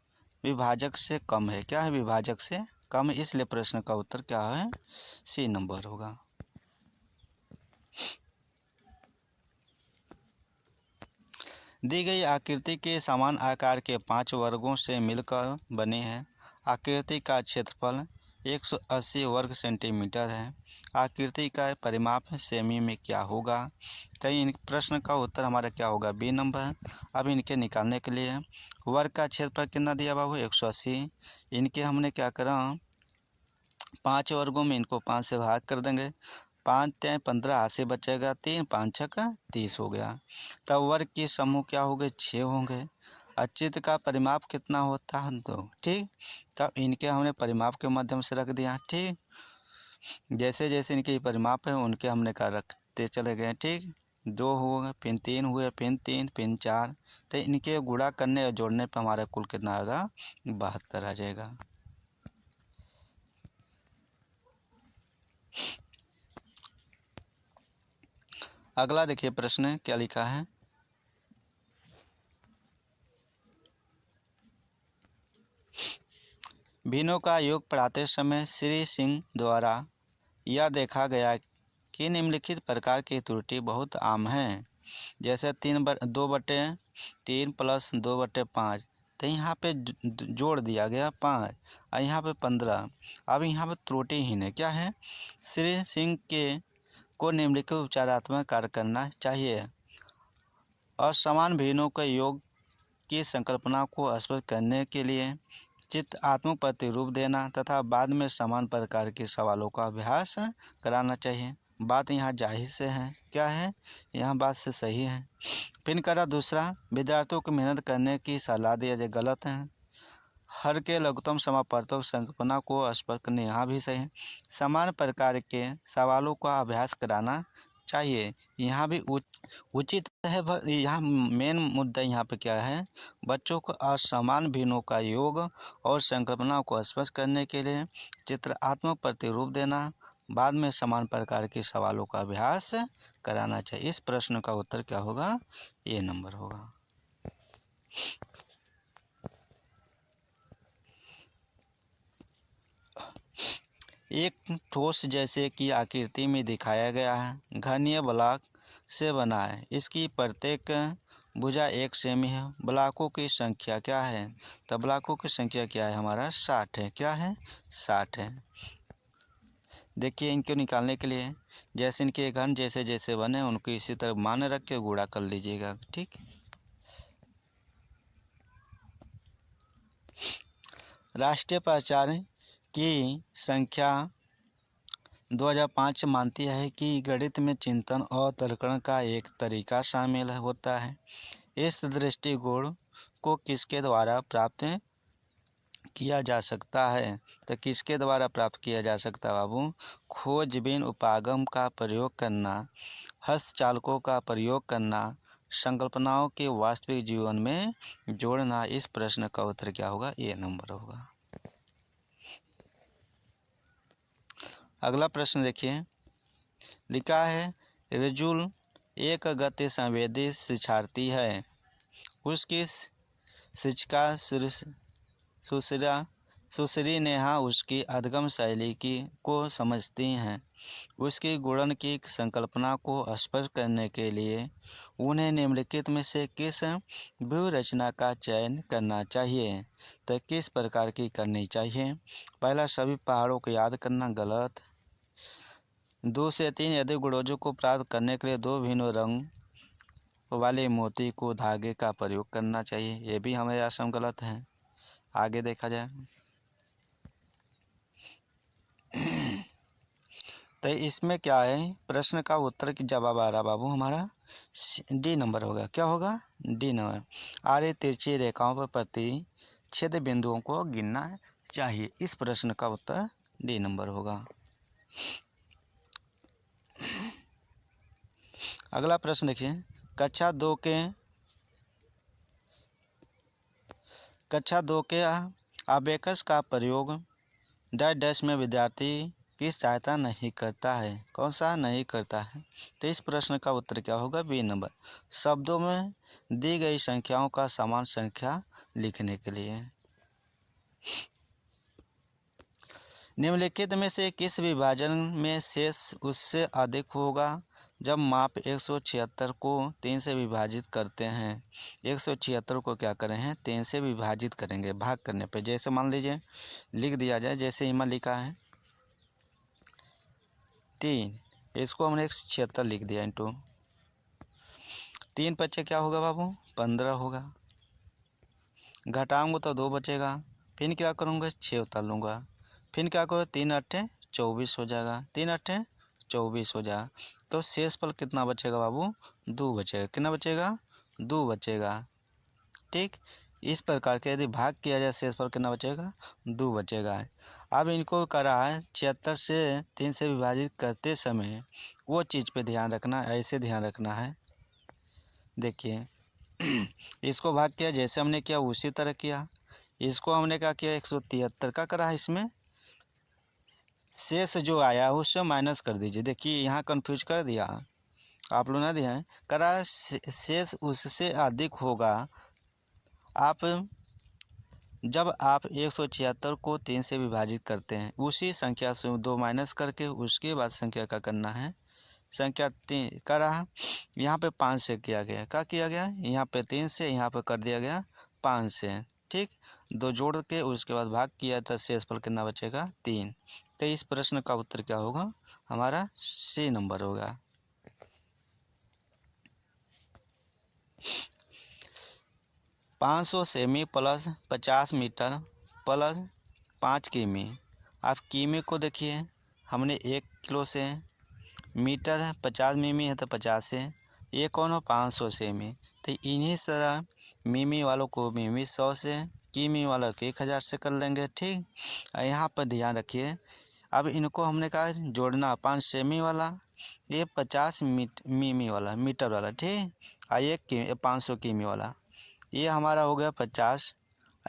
विभाजक से कम है। क्या है? विभाजक से कम है। इसलिए प्रश्न का उत्तर क्या है? सी नंबर होगा। दी गई आकृति के समान आकार के 5 वर्गों से मिलकर बने हैं। आकृति का क्षेत्रफल 180 वर्ग सेंटीमीटर है। आकृति का परिमाप सेमी में क्या होगा? तो इन प्रश्न का उत्तर हमारा क्या होगा? B number. अब इनके निकालने के लिए वर्ग का क्षेत्रफल कितना दिया बाबू? 180। इनके हमने क्या करा? 5 वर्गों में इनको 5 से भाग कर देंगे। 5 3 15 हाथ से बचेगा 3, 5 6 30 हो गया। तब वर्ग के समूह क्या हो गए? 6 होंगे। चित्र का परिमाप कितना होता है? 2। ठीक, तब इनके हमने परिमाप के माध्यम से रख दिया। ठीक, जैसे जैसे इनके परिमाप है उनके हमने का रखते चले गए। ठीक, 2 हो गए, फिर 3 हुए, फिर 3, फिर 4। तो इनके गुणा करने और जोड़ने पर हमारा कुल कितना आएगा? 72 आ जाएगा। अगला देखिए प्रश्न क्या लिखा है। भिन्नों का योग पढ़ाते समय श्री सिंह द्वारा यह देखा गया कि निम्नलिखित प्रकार की त्रुटि बहुत आम है। जैसे 2/3 प्लस 2/5। तो यहाँ पे जोड़ दिया गया 5 और यहाँ पे 15। अब यहाँ पे त्रुटिहीन है। क्या है? श्री सिंह को निम्नलिखित उपचारात्मक कार्य करना चाहिए। असमान भिन्नों के योग की संकल्पना को स्पष्ट करने के लिए चित्रात्मक प्रतिरूप देना तथा बाद में समान प्रकार के सवालों का अभ्यास कराना चाहिए। बात यहाँ जाहिर से है। क्या है? यहाँ बात से सही है। फिर करा दूसरा, विद्यार्थियों को मेहनत करने की सलाह दी जाए, गलत है। हर के लघुत्तम समापवर्तक संकल्पना को स्पष्ट करने, यहाँ भी सही है। समान प्रकार के सवालों का अभ्यास कराना चाहिए, यहाँ भी उचित है। यहाँ मेन मुद्दा यहाँ पे क्या है? बच्चों को असमान भिन्नों का योग और संकल्पना को स्पष्ट करने के लिए चित्रात्मक प्रतिरूप देना, बाद में समान प्रकार के सवालों का अभ्यास कराना चाहिए। इस प्रश्न का उत्तर क्या होगा? ये नंबर होगा। एक ठोस जैसे कि आकृति में दिखाया गया है घनीय ब्लॉक से बना है। इसकी प्रत्येक भुजा 1 सेमी है। ब्लॉकों की संख्या क्या है? तो ब्लॉकों की संख्या क्या है? हमारा 60 है। क्या है? 60 है। देखिए इनको निकालने के लिए जैसे इनके घन जैसे जैसे बने उनको इसी तरह मान रख के गुणा कर लीजिएगा। ठीक, राष्ट्रीय पहचान की संख्या 2005 मानती है कि गणित में चिंतन और तर्कण का एक तरीका शामिल होता है। इस दृष्टिकोण को किसके द्वारा प्राप्त किया जा सकता है? तो किसके द्वारा प्राप्त किया जा सकता है बाबू? खोजबीन उपागम का प्रयोग करना, हस्तचालकों का प्रयोग करना, संकल्पनाओं के वास्तविक जीवन में जोड़ना। इस प्रश्न का उत्तर क्या होगा? ये नंबर होगा। अगला प्रश्न देखिए, लिखा है रिजुल एक गति संवेदी शिक्षार्थी है। उसकी शिक्षिका सुश्री नेहा उसकी अधगम शैली को समझती हैं। उसकी गुणन की संकल्पना को स्पष्ट करने के लिए उन्हें निम्नलिखित में से किस व्यूहरचना का चयन करना चाहिए? तो किस प्रकार की करनी चाहिए? पहला, सभी पहाड़ों को याद करना, गलत। 2 से 3 यदि गुणों को प्राप्त करने के लिए 2 भिन्न रंग वाले मोती को धागे का प्रयोग करना चाहिए, ये भी हमारे आश्रम गलत है। आगे देखा जाए तो इसमें क्या है? प्रश्न का उत्तर की जवाब आ रहा बाबू हमारा डी नंबर होगा। क्या होगा? D number. आरे तिरछी रेखाओं पर प्रतिच्छेद बिंदुओं को गिनना चाहिए। इस प्रश्न का उत्तर डी नंबर होगा। अगला प्रश्न देखिए, कक्षा 2 के अबेकस का प्रयोग डैश डैश में विद्यार्थी की सहायता नहीं करता है। कौन सा नहीं करता है? तो इस प्रश्न का उत्तर क्या होगा? B number. शब्दों में दी गई संख्याओं का समान संख्या लिखने के लिए। निम्नलिखित में से किस विभाजन में शेष उससे अधिक होगा जब माप 176 को 3 से विभाजित करते हैं? 176 को क्या करें हैं? 3 से विभाजित करेंगे भाग करने पे। जैसे मान लीजिए लिख दिया जाए, जैसे इमा लिखा है 3, इसको हमने 176 लिख दिया इंटू 3 बचे क्या होगा बाबू? 15 होगा। घटाऊंगा तो 2 बचेगा, फिर क्या करूँगा? 6 उतार लूँगा, फिर क्या करो? 3 अट्ठे 24 हो जाएगा, 3 अट्ठे 24 हो जाएगा। तो शेषफल कितना बचेगा बाबू? 2 बचेगा। कितना बचेगा? 2 बचेगा। ठीक, इस प्रकार के यदि भाग किया जाए शेषफल कितना बचेगा? 2 बचेगा। अब इनको करा है 76 से 3 से विभाजित करते समय वो चीज़ पे ध्यान रखना, ऐसे ध्यान रखना है। देखिए इसको भाग किया जैसे हमने किया उसी तरह किया। इसको हमने क्या किया? 173 का करा है, इसमें शेष जो आया उससे माइनस कर दीजिए। देखिए यहाँ कंफ्यूज कर दिया आप लोग ना, दिया करा शेष उससे अधिक होगा आप जब आप 176 को 3 से विभाजित करते हैं, उसी संख्या से 2 माइनस करके उसके बाद संख्या का करना है। संख्या 3 का रहा, यहाँ पे 5 से किया गया। क्या किया गया? यहाँ पे 3 से, यहाँ पे कर दिया गया 5 से। ठीक, 2 जोड़ के उसके बाद भाग किया तो शेषफल कितना बचेगा? 3। तो इस प्रश्न का उत्तर क्या होगा? हमारा सी नंबर होगा। पाँच 500 सेमी प्लस 50 मीटर प्लस 5 किमी। आप किमी को देखिए, हमने 1 किलो से, मीटर है 50 मिमी है तो 50 से, ये कौन हो? 500 सेमी। तो इन्हीं तरह मिमी वालों को मिमी 100 से, किमी वालों को 1000 से कर लेंगे। ठीक, यहाँ पर ध्यान रखिए, अब इनको हमने कहा जोड़ना 5 सेमी वाला, ये 50 मिमी वाला, मीटर वाला। ठीक, और ये 500 किमी वाला, ये हमारा हो गया 50,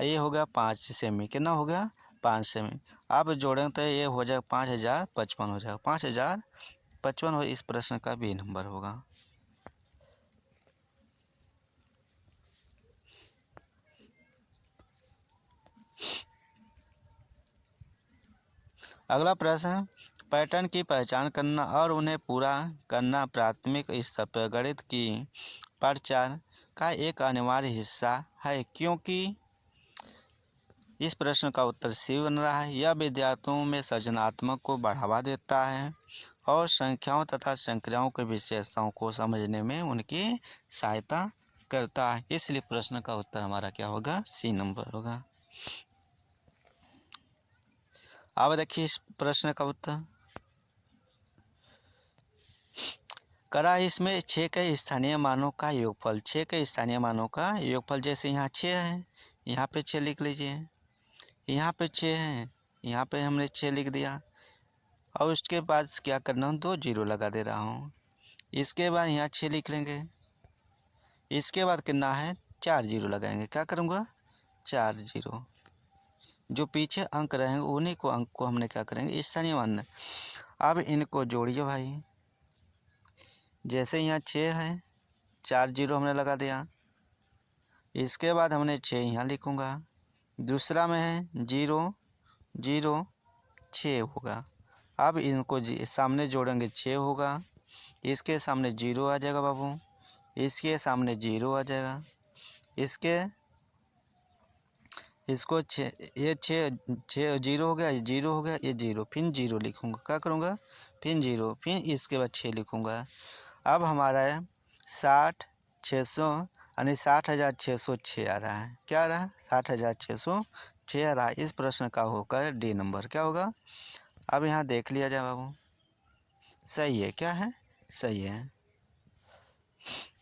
ये हो गया 5 सेमी। कितना हो गया? 5 सेमी। अब जोड़ेंगे तो ये हो जाएगा 5055 हो जाएगा, 5055 हो। इस प्रश्न का बी नंबर होगा। अगला प्रश्न है, पैटर्न की पहचान करना और उन्हें पूरा करना प्राथमिक स्तर पर गणित की प्रचार का एक अनिवार्य हिस्सा है, क्योंकि इस प्रश्न का उत्तर सी बन रहा है। यह विद्यार्थियों में सृजनात्मक को बढ़ावा देता है और संख्याओं तथा संक्रियाओं की विशेषताओं को समझने में उनकी सहायता करता है। इसलिए प्रश्न का उत्तर हमारा क्या होगा? सी नंबर होगा। अब देखिए इस प्रश्न का उत्तर करा, इसमें 6 के स्थानीय मानों का योगफल, 6 के स्थानीय मानों का योगफल। जैसे यहाँ 6 है, यहाँ पे 6 लिख लीजिए, यहाँ पे 6 है, यहाँ पे हमने 6 लिख दिया, और उसके बाद क्या करना हूँ? 2 जीरो लगा दे रहा हूँ। इसके बाद यहाँ 6 लिख लेंगे, इसके बाद कितना है? 4 जीरो लगाएंगे। क्या करूँगा? 4 जीरो। जो पीछे अंक रहेंगे उन्हीं को अंक को हमने क्या करेंगे? स्थानीय मानना। अब इनको जोड़िए भाई, जैसे यहाँ 6 है, 4 जीरो हमने लगा दिया, इसके बाद हमने 6 यहाँ लिखूँगा, दूसरा में है 0 0 6 होगा। अब इनको सामने जोड़ेंगे 6 होगा, इसके सामने 0 आ जाएगा बाबू, इसके सामने 0 आ जाएगा, इसको 6, ये 6 जीरो हो गया, 0 हो गया, ये 0, फिर 0 लिखूँगा। क्या करूँगा? फिर 0, फिर इसके बाद 6 लिखूँगा। अब हमारा है 60,600 यानी 60,606 आ रहा है। क्या आ रहा है? 60,606 आ रहा है। इस प्रश्न का होकर डी नंबर क्या होगा? अब यहाँ देख लिया जाए बाबू, सही है। क्या है? सही है।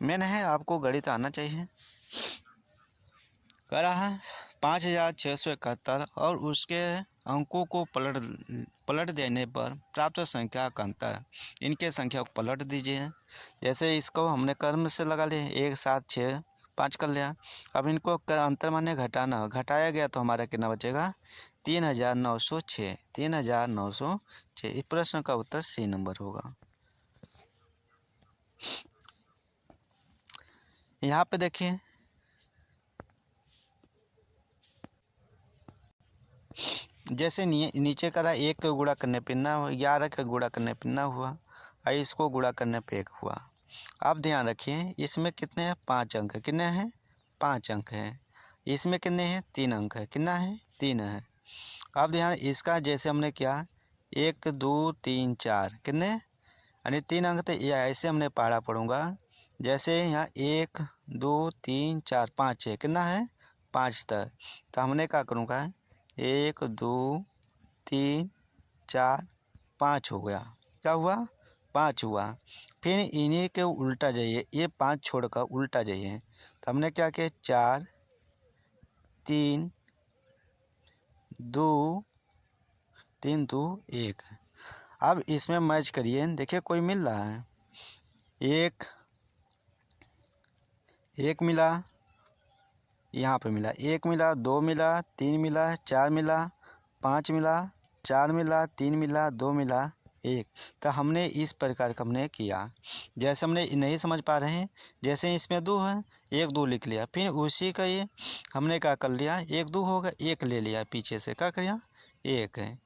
मेन है आपको गणित आना चाहिए। कह रहा है 5,671 और उसके अंकों को पलट देने पर प्राप्त संख्या का अंतर, इनके संख्या को पलट दीजिए। जैसे इसको हमने कर्म से लगा लिया, 1 7 6 5 कर लिया। अब इनको अंतर माने घटाना, घटाया गया तो हमारा कितना बचेगा? 3906। 3906। इस प्रश्न का उत्तर सी नंबर होगा। यहाँ पे देखिए जैसे नीचे करा 1 का गुणा करने पे ना हुआ, 11 का गुणा करने पे ना हुआ, और इसको गुणा करने पे 1 हुआ। आप ध्यान रखिए इसमें कितने हैं, 5 अंक है। कितने हैं, 5 अंक हैं। इसमें कितने हैं, 3 अंक है। कितना है, 3 है। अब ध्यान इसका जैसे हमने किया 1 2 3 4 कितने यानी 3 अंक, तो ये ऐसे हमने पहाड़ा पढ़ूंगा जैसे यहाँ 1 2 3 4 5 है। कितना है, 5 तक। तो हमने क्या करूँगा 1 2 3 4 5 हो गया। क्या हुआ, 5 हुआ। फिर इन्हीं के उल्टा जाइए, ये 5 छोड़कर उल्टा जाइए। तो हमने क्या किया 4 3 2 3 2 1। अब इसमें मैच करिए, देखिए कोई मिल रहा है। 1 मिला, यहाँ पे मिला 1 मिला, 2 मिला, 3 मिला, 4 मिला, 5 मिला, 4 मिला, 3 मिला, 2 मिला, 1। तो हमने इस प्रकार का हमने किया। जैसे हमने नहीं समझ पा रहे हैं, जैसे इसमें 2 है 1 2 लिख लिया, फिर उसी का ये हमने क्या कर लिया 1 2 होगा 1 ले लिया, पीछे से क्या किया 1 है।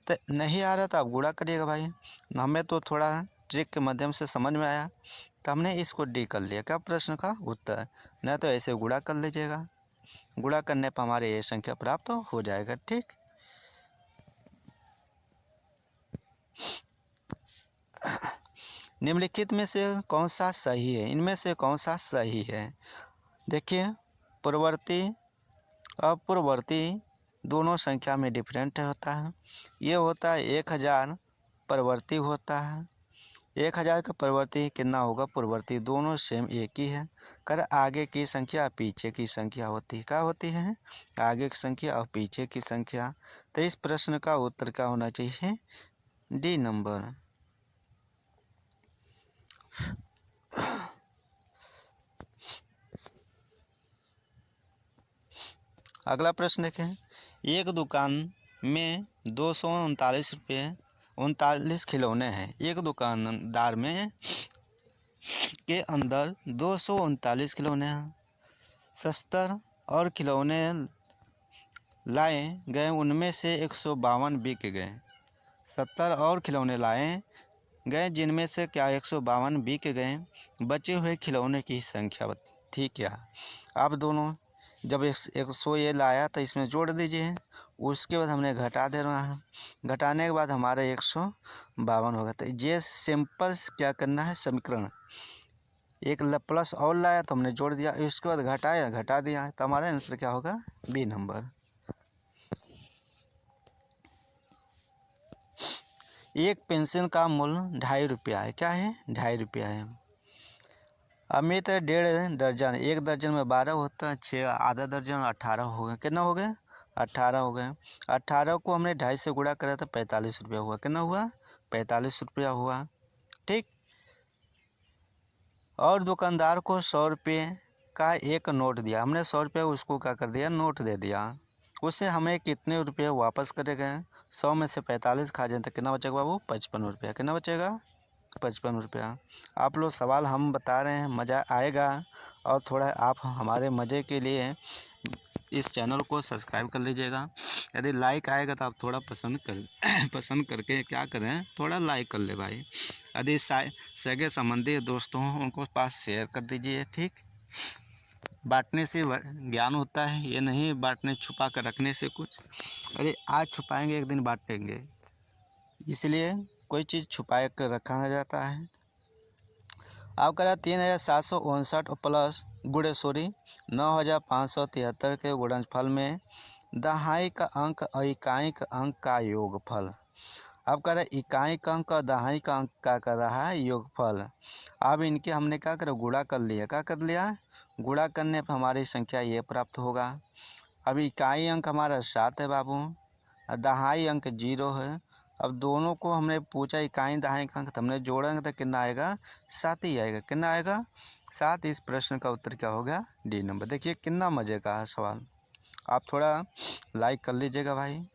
तो नहीं आ रहा तो आप गुणा करिएगा भाई। हमें तो थोड़ा ट्रिक के माध्यम से समझ में आया, तो हमने इसको डी कर लिया क्या प्रश्न का उत्तर। नहीं तो ऐसे गुणा कर लीजिएगा, गुणा करने पर हमारे ये संख्या प्राप्त हो जाएगा। ठीक, निम्नलिखित में से कौन सा सही है, इनमें से कौन सा सही है। देखिए पूर्ववर्ती अपूर्ववर्ती दोनों संख्या में डिफरेंट होता है। ये होता है 1000 परवर्ती होता है। 1000 का परवर्ती कितना होगा, पूर्ववर्ती, दोनों सेम एक ही है। कर आगे की संख्या पीछे की संख्या होती है, क्या होती है, आगे की संख्या और पीछे की संख्या। तो इस प्रश्न का उत्तर क्या होना चाहिए, डी नंबर। अगला प्रश्न देखें, एक दुकान में 239 रुपये 39 खिलौने हैं। एक दुकानदार में के अंदर 239 खिलौने हैं। 70 और खिलौने लाए गए, उनमें से 152 बिक गए। 70 और खिलौने लाए गए जिनमें से क्या 152 बिक गए। बचे हुए खिलौने की संख्या थी क्या। आप दोनों जब 100 ये लाया तो इसमें जोड़ दीजिए, उसके बाद हमने घटा दे रहा है, घटाने के बाद हमारा 152 होगा। तो ये सिंपल क्या करना है, समीकरण एक प्लस और लाया तो हमने जोड़ दिया, इसके बाद घटाया घटा दिया, तो हमारा आंसर क्या होगा, बी नंबर। एक पेंसिल का मूल्य 2.5 रुपया है। क्या है, 2.5 रुपया है। अमित 1.5 दर्जन, 1 दर्जन में 12 होता है, 6 आधा दर्जन 18 हो गए। कितना हो गए, 18 हो गए। 18 को हमने 2.5 से गुणा करा तो 45 रुपया हुआ। कितना हुआ, 45 रुपया हुआ। ठीक, और दुकानदार को 100 रुपये का एक नोट दिया, हमने 100 रुपये उसको क्या कर दिया, नोट दे दिया। उससे हमें कितने रुपये वापस करे गए, 100 में से 45 खा जाए तो कितना बचेगा बाबू, 55 रुपया। कितना बचेगा, 55 रुपया। आप लोग सवाल हम बता रहे हैं, मज़ा आएगा। और थोड़ा आप हमारे मज़े के लिए इस चैनल को सब्सक्राइब कर लीजिएगा। यदि लाइक आएगा तो आप थोड़ा पसंद करके क्या करें, थोड़ा लाइक कर ले भाई। यदि सगे संबंधी दोस्तों हों उनको पास शेयर कर दीजिए। ठीक, बांटने से ज्ञान होता है, ये नहीं बांटने छुपा कर रखने से कुछ। अरे आज छुपाएंगे एक दिन बांटेंगे, इसलिए कोई चीज़ छुपा कर रखा जाता है। आप करा 3759 प्लस 9573 के गुणनफल में दहाई का अंक और इकाई का अंक का योगफल। अब कह रहा है इकाई का अंक और दहाई का अंक का कर रहा है योगफल। अब इनके हमने क्या करा, गुणा कर लिया। क्या कर लिया, गुणा करने पर हमारी संख्या ये प्राप्त होगा। अब इकाई अंक हमारा 7 है बाबू, और दहाई अंक 0 है। अब दोनों को हमने पूछा इकाई दहाई का अंक, तो हमने जोड़ेंगे तो कितना आएगा, 7 ही आएगा। कितना आएगा, 7। इस प्रश्न का उत्तर क्या होगा, डी नंबर। देखिए कितना मज़े का है सवाल। आप थोड़ा लाइक कर लीजिएगा भाई।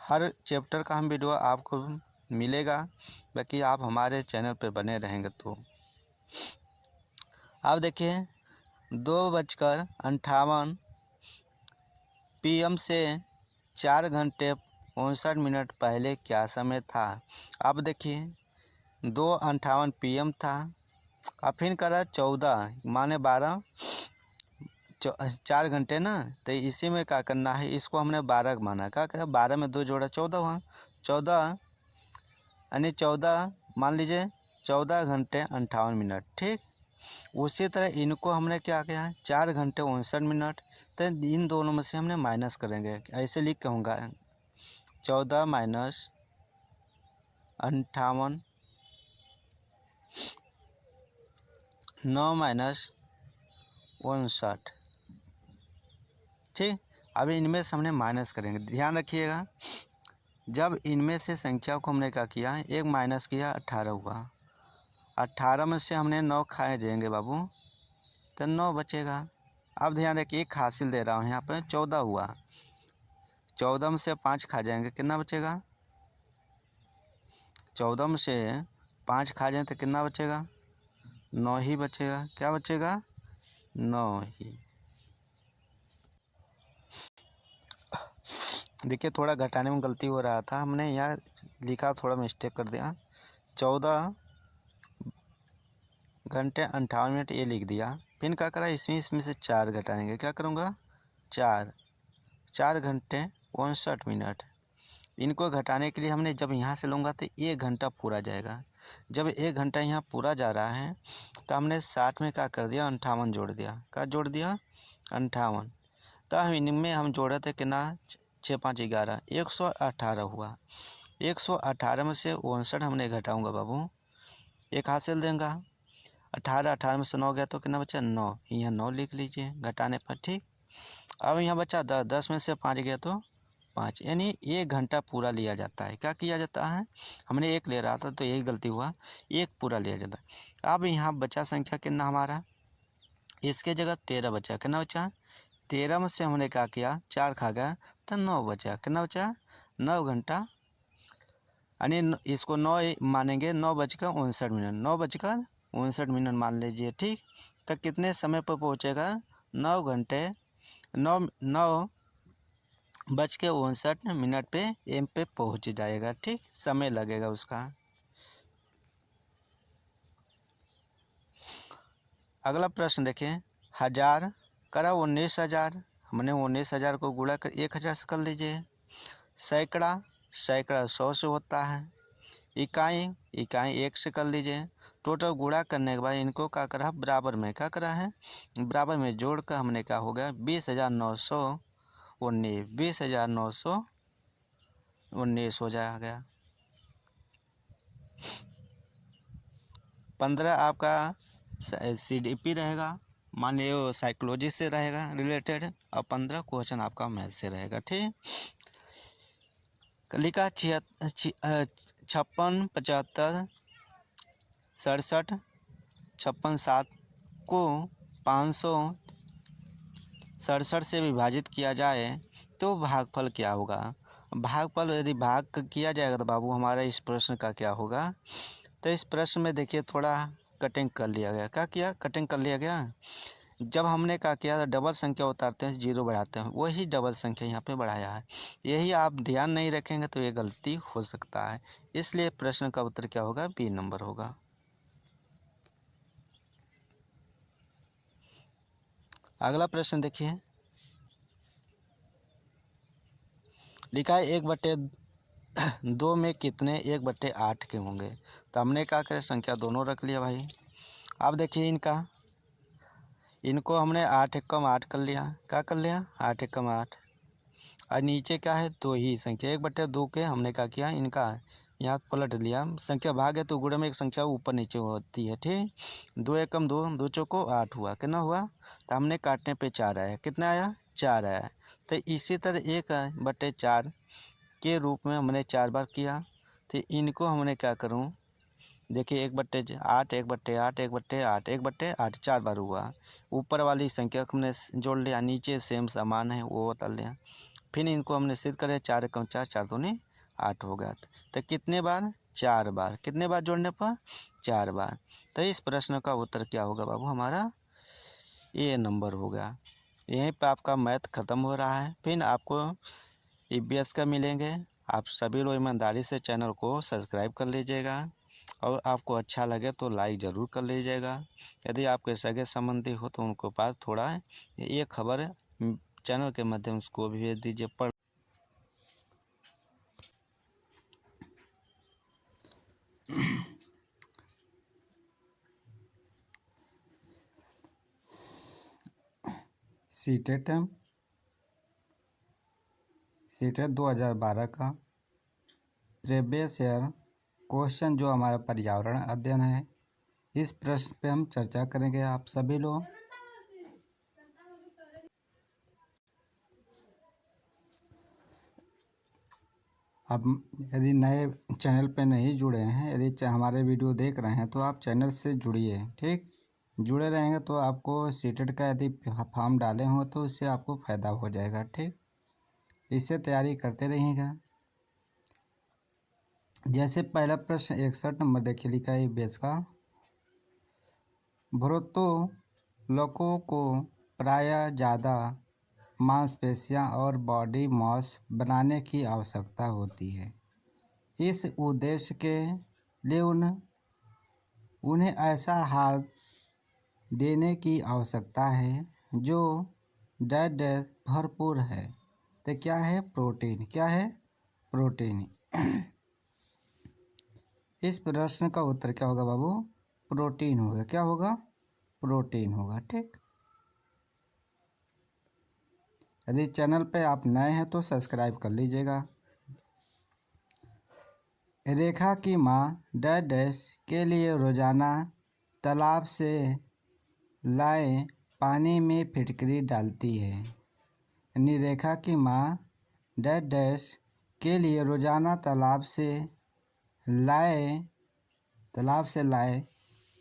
हर चैप्टर का हम वीडियो आपको मिलेगा, बाकी आप हमारे चैनल पर बने रहेंगे तो। अब देखिए 2:58 PM से 4 घंटे 59 मिनट पहले क्या समय था। अब देखिए 2:58 PM था, अब फिर करा 14 माने 12 4 घंटे ना, तो इसी में क्या करना है, इसको हमने 12 माना, क्या करा 12 में 2 जोड़ा 14 हुआ, 14 यानी 14 मान लीजिए 14 घंटे 58 मिनट। ठीक, उसी तरह इनको हमने क्या किया 4 घंटे 59 मिनट, तो इन दोनों में से हमने माइनस करेंगे, ऐसे लिख के होगा 14 माइनस 58, 9 माइनस 59। ठीक, अब इनमें से हमने माइनस करेंगे, ध्यान रखिएगा जब इनमें से संख्या को हमने क्या किया, एक माइनस किया 18 हुआ, 18 में से हमने 9 खाए जाएंगे बाबू, तो 9 बचेगा। अब ध्यान रखिए एक हासिल दे रहा हूँ यहाँ पे 14 हुआ, 14 में से 5 खा जाएंगे, कितना बचेगा, 14 में से 5 खा जाए तो कितना बचेगा, 9 ही बचेगा। क्या बचेगा, 9 ही। देखिए थोड़ा घटाने में गलती हो रहा था, हमने यहाँ लिखा थोड़ा मिस्टेक कर दिया, 14 घंटे 58 मिनट ये लिख दिया, फिर क्या करा इसमें से 4 घटाएंगे, क्या करूँगा 4 घंटे 59 मिनट। इनको घटाने के लिए हमने जब यहाँ से लूँगा तो 1 घंटा पूरा जाएगा, जब 1 घंटा यहाँ पूरा जा रहा है तो हमने 60 में क्या कर दिया 58 जोड़ दिया, क्या जोड़ दिया 58, तो हम इनमें हम जोड़े थे कितना 6 5 11 118 हुआ, 118 में से 59 हमने घटाऊँगा बाबू, एक हासिल देंगे, 18 में से 9 गया तो कितना बचा 9, यहाँ 9 लिख लीजिए घटाने पर। ठीक, अब यहाँ बचा 10, 10 में से 5 गया तो 5, यानी 1 घंटा पूरा लिया जाता है। क्या किया जाता है, हमने 1 ले रहा था तो यही गलती हुआ, 1 पूरा लिया जाता है। अब यहाँ बचा संख्या कितना हमारा, इसके जगह 13 बचा, कितना बचा 13 में से हमने क्या किया 4 खा गया तो 9 बचा, कितना बचा 9 घंटा, यानी इसको 9 मानेंगे, 9:59 मिनट, 9:59 मान लीजिए। ठीक, तो कितने समय पर पहुँचेगा 9 घंटे 9:59 मिनट पे एम पे पहुँच जाएगा। ठीक, समय लगेगा उसका। अगला प्रश्न देखें, 1000 करा 19,000, हमने 19,000 को गुणा कर 1,000 से कर लीजिए, सैकड़ा 100 से होता है, इकाई 1 से कर लीजिए, टोटल गुणा करने के बाद इनको क्या करा बराबर में, क्या करा है बराबर में जोड़ कर हमने क्या हो गया 20,919, 20,919 हो गया। 15 आपका CDP रहेगा, मान लो साइकोलॉजी से रहेगा रिलेटेड, और 15 क्वेश्चन आपका मैथ से रहेगा। ठीक, लिखा 56 75 67 56 7 को 567 से विभाजित किया जाए तो भागफल क्या होगा। भागफल यदि भाग किया जाएगा तो बाबू हमारा इस प्रश्न का क्या होगा, तो इस प्रश्न में देखिए थोड़ा कटिंग कर लिया गया, क्या किया कटिंग कर लिया गया, जब हमने क्या किया डबल संख्या उतारते हैं 0 बढ़ाते हैं, वही डबल संख्या यहाँ पे बढ़ाया है, यही आप ध्यान नहीं रखेंगे तो ये गलती हो सकता है, इसलिए प्रश्न का उत्तर क्या होगा बी नंबर होगा। अगला प्रश्न देखिए, लिखा है 1/2 में कितने 1/8 के होंगे, तो हमने क्या करें संख्या दोनों रख लिया भाई। अब देखिए इनको हमने 8 एकम 8 कर लिया, क्या कर लिया 8 एकम 8, और नीचे क्या है 2 ही संख्या 1/2 के हमने क्या किया इनका यहाँ पलट लिया, संख्या भाग है तो गुणे में एक संख्या ऊपर नीचे होती है। ठीक, 2 एकम 2, 2 चौको 8 हुआ, कितना हुआ, तो हमने काटने पे 4 आया, कितना आया 4 आया, तो इसी तरह 1/4 के रूप में हमने 4 बार किया, तो इनको हमने क्या करूँ देखिए 1/8, 1/8, 1/8, 1/8 4 बार हुआ। ऊपर वाली संख्या को हमने जोड़ लिया, नीचे सेम समान है वो बता लिया। फिर इनको हमने सिद्ध करें, 4 एकम 4, 4 दूनी 8 हो गया। तो कितने बार? 4 बार। कितने बार जोड़ने पर? 4 बार। तो इस प्रश्न का उत्तर क्या होगा बाबू हमारा? ए नंबर होगा। यहीं पे आपका मैथ ख़त्म हो रहा है। फिर आपको ईवीएस का मिलेंगे। आप सभी लोग ईमानदारी से चैनल को सब्सक्राइब कर लीजिएगा और आपको अच्छा लगे तो लाइक ज़रूर कर लीजिएगा। यदि आपके सगे संबंधी हो तो उनको पास थोड़ा ये खबर चैनल के माध्यम से को भी भेज दीजिए। पढ़ सीटेट 2012 का प्रीवियस ईयर क्वेश्चन जो हमारा पर्यावरण अध्ययन है, इस प्रश्न पे हम चर्चा करेंगे आप सभी लोग। अब यदि नए चैनल पे नहीं जुड़े हैं, यदि हमारे वीडियो देख रहे हैं तो आप चैनल से जुड़िए, ठीक। जुड़े रहेंगे तो आपको सीटेट का यदि फॉर्म डाले हो तो इससे आपको फ़ायदा हो जाएगा, ठीक। इससे तैयारी करते रहिएगा। जैसे पहला प्रश्न 61 नंबर देखिए लिखा है बेस का। लोगों को प्रायः ज़्यादा मांसपेशियां और बॉडी मास बनाने की आवश्यकता होती है। इस उद्देश्य के लिए उन्हें ऐसा आहार देने की आवश्यकता है जो डैश भरपूर है। तो क्या है? प्रोटीन। क्या है? प्रोटीन। इस प्रश्न का उत्तर क्या होगा बाबू? प्रोटीन होगा। क्या होगा? प्रोटीन होगा, ठीक। यदि चैनल पे आप नए हैं तो सब्सक्राइब कर लीजिएगा। रेखा की माँ डैश के लिए रोजाना तालाब से लाए पानी में फिटकरी डालती है। यानी रेखा की माँ डैश के लिए रोजाना तालाब से लाए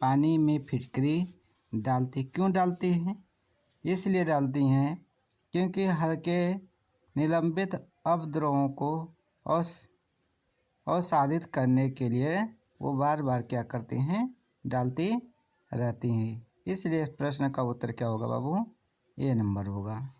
पानी में फिटकरी डालती। क्यों डालती हैं? इसलिए डालती हैं क्योंकि हल्के निलंबित अपद्रव्यों को अवसादित करने के लिए वो बार बार क्या करती हैं? डालती रहती हैं। इसलिए इस प्रश्न का उत्तर क्या होगा बाबू? ए नंबर होगा।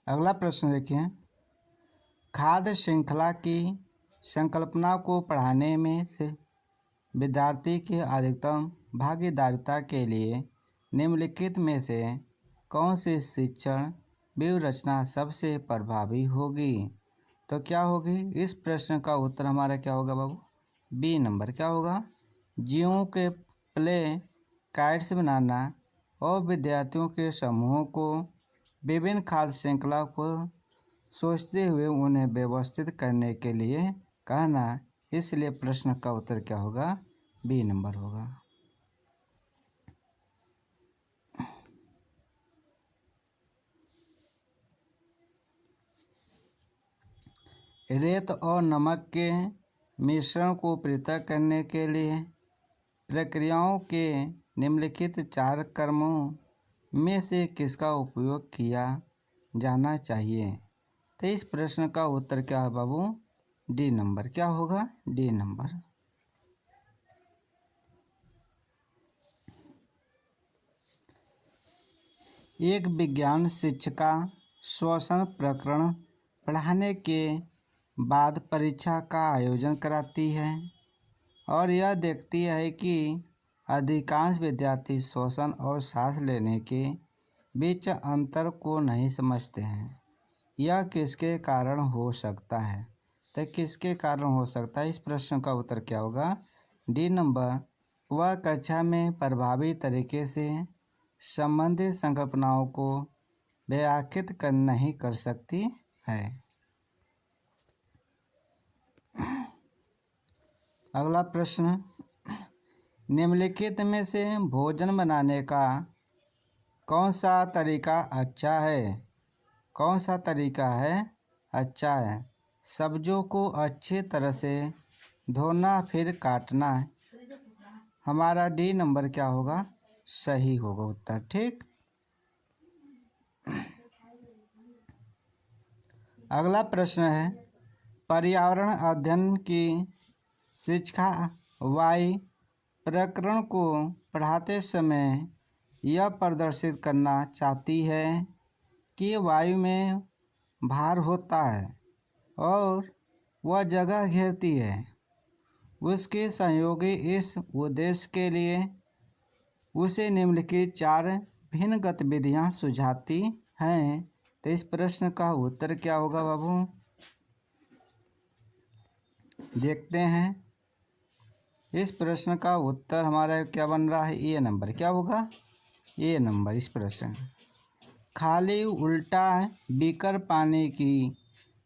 अगला प्रश्न देखिए। खाद्य श्रृंखला की संकल्पना को पढ़ाने में से विद्यार्थी की अधिकतम भागीदारिता के लिए निम्नलिखित में से कौन सी शिक्षण व्यूहरचना सबसे प्रभावी होगी? तो क्या होगी? इस प्रश्न का उत्तर हमारा क्या होगा बाबू? B number. क्या होगा? जीवों के प्ले काइट्स बनाना और विद्यार्थियों के समूहों को विभिन्न खाद्य श्रृंखला को सोचते हुए उन्हें व्यवस्थित करने के लिए कहना। इसलिए प्रश्न का उत्तर क्या होगा? बी नंबर होगा। रेत और नमक के मिश्रण को पृथक करने के लिए प्रक्रियाओं के निम्नलिखित 4 क्रमों में से किसका उपयोग किया जाना चाहिए? तो इस प्रश्न का उत्तर क्या है बाबू? D number. क्या होगा? D number. एक विज्ञान शिक्षिका श्वसन प्रकरण पढ़ाने के बाद परीक्षा का आयोजन कराती है और यह देखती है कि अधिकांश विद्यार्थी श्वसन और सांस लेने के बीच अंतर को नहीं समझते हैं। यह किसके कारण हो सकता है? तो किसके कारण हो सकता है? इस प्रश्न का उत्तर क्या होगा? D number. वह कक्षा में प्रभावी तरीके से संबंधित संकल्पनाओं को व्याख्यात नहीं कर सकती है। अगला प्रश्न, निम्नलिखित में से भोजन बनाने का कौन सा तरीका अच्छा है? कौन सा तरीका है अच्छा है? सब्जियों को अच्छी तरह से धोना फिर काटना। हमारा डी नंबर क्या होगा? सही होगा उत्तर। ठीक। अगला प्रश्न है, पर्यावरण अध्ययन की शिक्षा वायु प्रकरण को पढ़ाते समय यह प्रदर्शित करना चाहती है कि वायु में भार होता है और वह जगह घेरती है। उसके सहयोगी इस उद्देश्य के लिए उसे निम्नलिखित 4 भिन्न गतिविधियां सुझाती हैं। तो इस प्रश्न का उत्तर क्या होगा बाबू? देखते हैं। इस प्रश्न का उत्तर हमारा क्या बन रहा है? ए नंबर। क्या होगा? ए नंबर। इस प्रश्न खाली उल्टा बीकर पानी की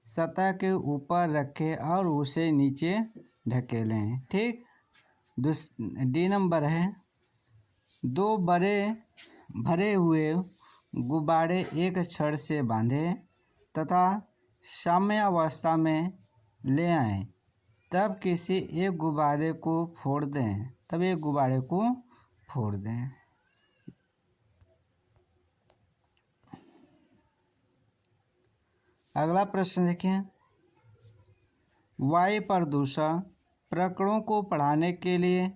सतह के ऊपर रखें और उसे नीचे ढकेलें। ठीक। डी नंबर है, 2 बड़े भरे हुए गुब्बारे एक छड़ से बांधें तथा साम्य अवस्था में ले आएं। तब किसी एक गुब्बारे को फोड़ दें। अगला प्रश्न देखिए, वायु प्रदूषण प्रकरणों को पढ़ाने के लिए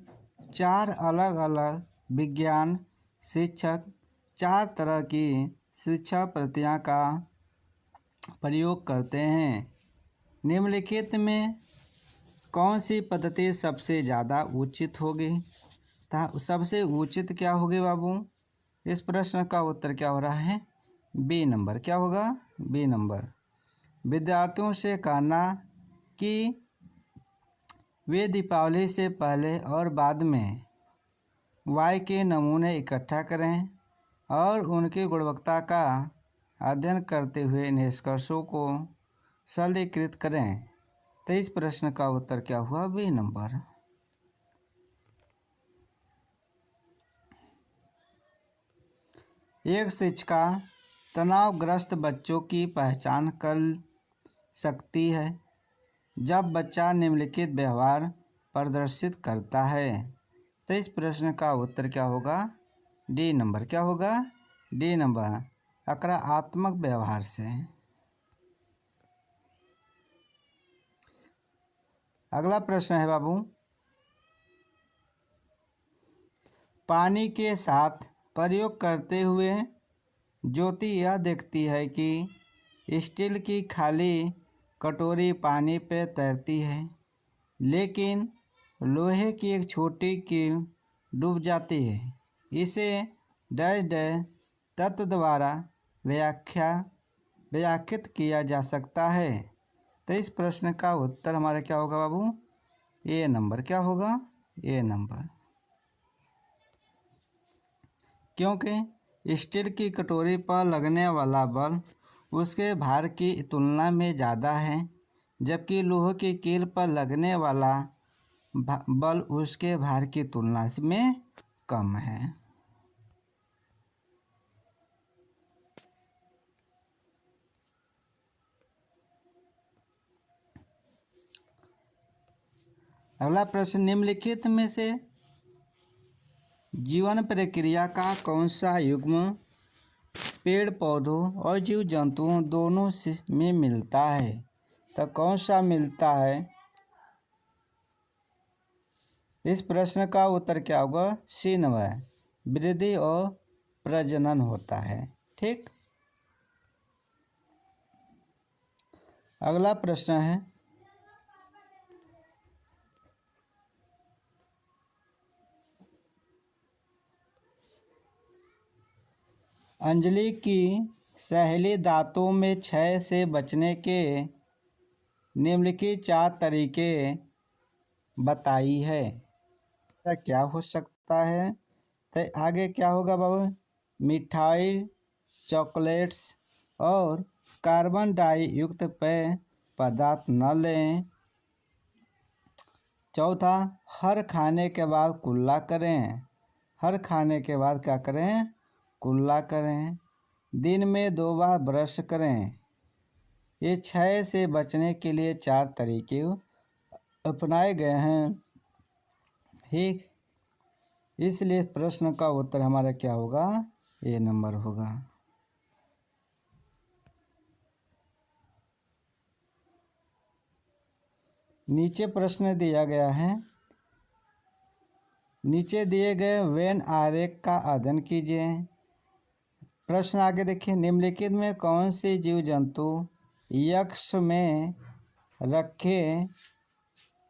4 अलग अलग विज्ञान शिक्षक 4 तरह की शिक्षा पद्धतियों का प्रयोग करते हैं। निम्नलिखित में कौन सी पद्धति सबसे ज़्यादा उचित होगी? सबसे उचित क्या होगी बाबू? इस प्रश्न का उत्तर क्या हो रहा है? B number. क्या होगा? B number. विद्यार्थियों से कहना कि वे दीपावली से पहले और बाद में वायु के नमूने इकट्ठा करें और उनकी गुणवत्ता का अध्ययन करते हुए निष्कर्षों को सरलीकृत करें। तो इस प्रश्न का उत्तर क्या हुआ? B number. एक शिक्षिका तनावग्रस्त बच्चों की पहचान कर सकती है जब बच्चा निम्नलिखित व्यवहार प्रदर्शित करता है। तो इस प्रश्न का उत्तर क्या होगा? D number. क्या होगा? डी नंबर, आक्रामक व्यवहार से। अगला प्रश्न है बाबू, पानी के साथ प्रयोग करते हुए ज्योति यह देखती है कि स्टील की खाली कटोरी पानी पे तैरती है, लेकिन लोहे की एक छोटी कील डूब जाती है। इसे डैश डैश तत्व द्वारा व्याख्यात किया जा सकता है। तो इस प्रश्न का उत्तर हमारा क्या होगा बाबू? ए नंबर। क्या होगा? ए नंबर। क्योंकि स्टील की कटोरी पर लगने वाला बल उसके भार की तुलना में ज़्यादा है, जबकि लोहे की कील पर लगने वाला बल उसके भार की तुलना में कम है। अगला प्रश्न, निम्नलिखित में से जीवन प्रक्रिया का कौन सा युग्म पेड़ पौधों और जीव जंतुओं दोनों में मिलता है? तो कौन सा मिलता है? इस प्रश्न का उत्तर क्या होगा? सी नंबर, वृद्धि और प्रजनन होता है। ठीक। अगला प्रश्न है, अंजलि की सहेली दांतों में क्षय से बचने के निम्नलिखित 4 तरीके बताई है। क्या हो सकता है? तो आगे क्या होगा बाबू? मिठाई, चॉकलेट्स और कार्बन डाई युक्त पेय पदार्थ न लें। चौथा, हर खाने के बाद कुल्ला करें। हर खाने के बाद क्या करें? कुल्ला करें। दिन में 2 बार ब्रश करें। ये क्षय से बचने के लिए 4 तरीके अपनाए गए हैं। ठीक, इसलिए प्रश्न का उत्तर हमारा क्या होगा? ए नंबर होगा। नीचे प्रश्न दिया गया है। नीचे दिए गए वेन आरेख का अध्ययन कीजिए। प्रश्न आगे देखिए, निम्नलिखित में कौन से जीव जंतु यक्ष में रखे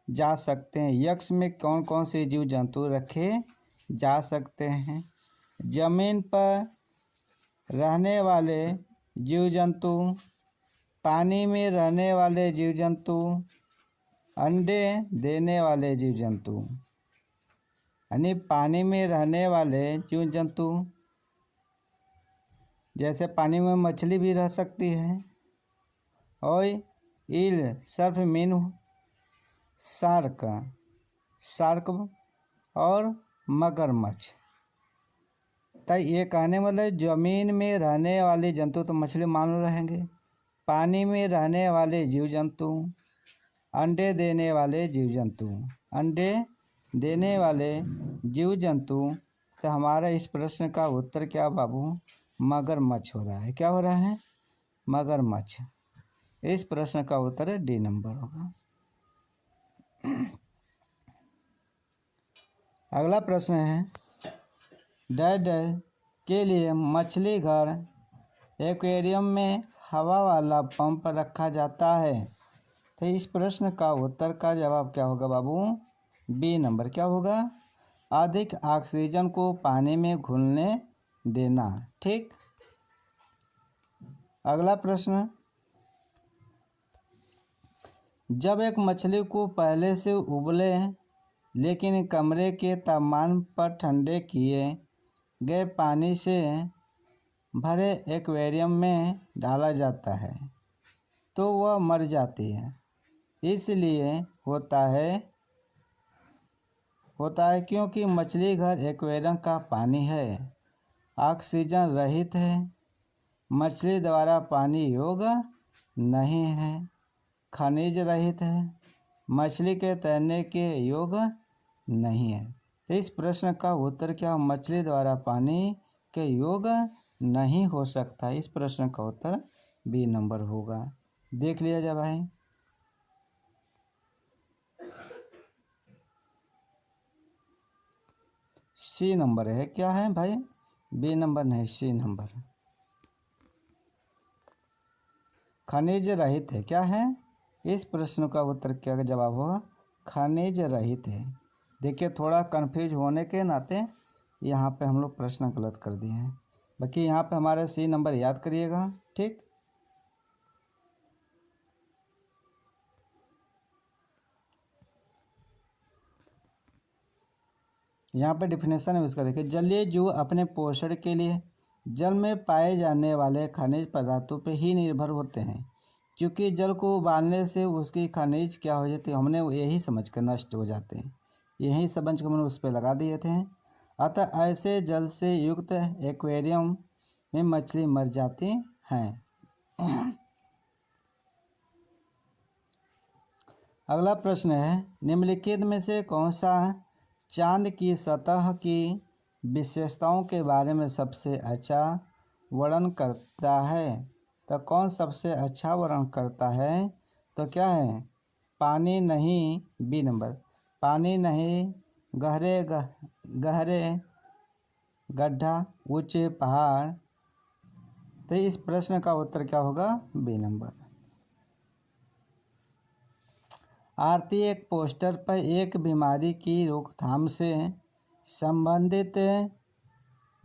जा सकते हैं? यक्ष में कौन कौन से जीव जंतु रखे जा सकते हैं? जमीन पर रहने वाले जीव जंतु, पानी में रहने वाले जीव जंतु, अंडे देने वाले जीव जंतु। यानी पानी में रहने वाले जीव जंतु, जैसे पानी में मछली भी रह सकती है, और ईल, सर्फ मीन, शार्क और मगरमच्छ। तो ये कहने वाले जमीन में रहने वाले जंतु तो मछली मान रहेंगे, पानी में रहने वाले जीव जंतु, अंडे देने वाले जीव जंतु, अंडे देने वाले जीव जंतु। तो हमारा इस प्रश्न का उत्तर क्या बाबू? मगरमच्छ हो रहा है। क्या हो रहा है? मगरमच्छ। इस प्रश्न का उत्तर डी नंबर होगा। अगला प्रश्न है, डैड के लिए मछली घर एक्वेरियम में हवा वाला पंप रखा जाता है। तो इस प्रश्न का उत्तर का जवाब क्या होगा बाबू? B number. क्या होगा? अधिक ऑक्सीजन को पानी में घुलने देना। ठीक, अगला प्रश्न, जब एक मछली को पहले से उबले लेकिन कमरे के तापमान पर ठंडे किए गए पानी से भरे एक्वेरियम में डाला जाता है तो वह मर जाती है। इसलिए होता है क्योंकि मछली घर एक्वेरियम का पानी है, ऑक्सीजन रहित है, मछली द्वारा पानी योग्य नहीं है, खनिज रहित है, मछली के तैरने के योग्य नहीं है। तो इस प्रश्न का उत्तर क्या? मछली द्वारा पानी के योग्य नहीं हो सकता। इस प्रश्न का उत्तर बी नंबर होगा। देख लिया जाए भाई। सी नंबर है। क्या है भाई? बी नंबर नहीं, सी नंबर। खनिज रहित है। क्या है? इस प्रश्न का उत्तर क्या जवाब होगा? खनिज रहित है। देखिए, थोड़ा कंफ्यूज होने के नाते यहाँ पे हम लोग प्रश्न गलत कर दिए हैं। बाकी यहाँ पे हमारे सी नंबर याद करिएगा। ठीक, यहाँ पे डिफिनेशन है उसका। देखिए, जलीय जीव अपने पोषण के लिए जल में पाए जाने वाले खनिज पदार्थों पर ही निर्भर होते हैं। क्योंकि जल को उबालने से उसकी खनिज क्या हो जाती है, हमने यही समझ कर नष्ट हो जाते हैं। यही समझ कर हमने उस पर लगा दिए थे। अतः ऐसे जल से युक्त एक्वेरियम में मछली मर जाती हैं। अगला प्रश्न है, निम्नलिखित में से कौन सा चांद की सतह की विशेषताओं के बारे में सबसे अच्छा वर्णन करता है? तो कौन सबसे अच्छा वर्णन करता है? तो क्या है? पानी नहीं, बी नंबर। पानी नहीं, गहरे गड्ढा, ऊंचे पहाड़। तो इस प्रश्न का उत्तर क्या होगा? B number. आरती एक पोस्टर पर एक बीमारी की रोकथाम से संबंधित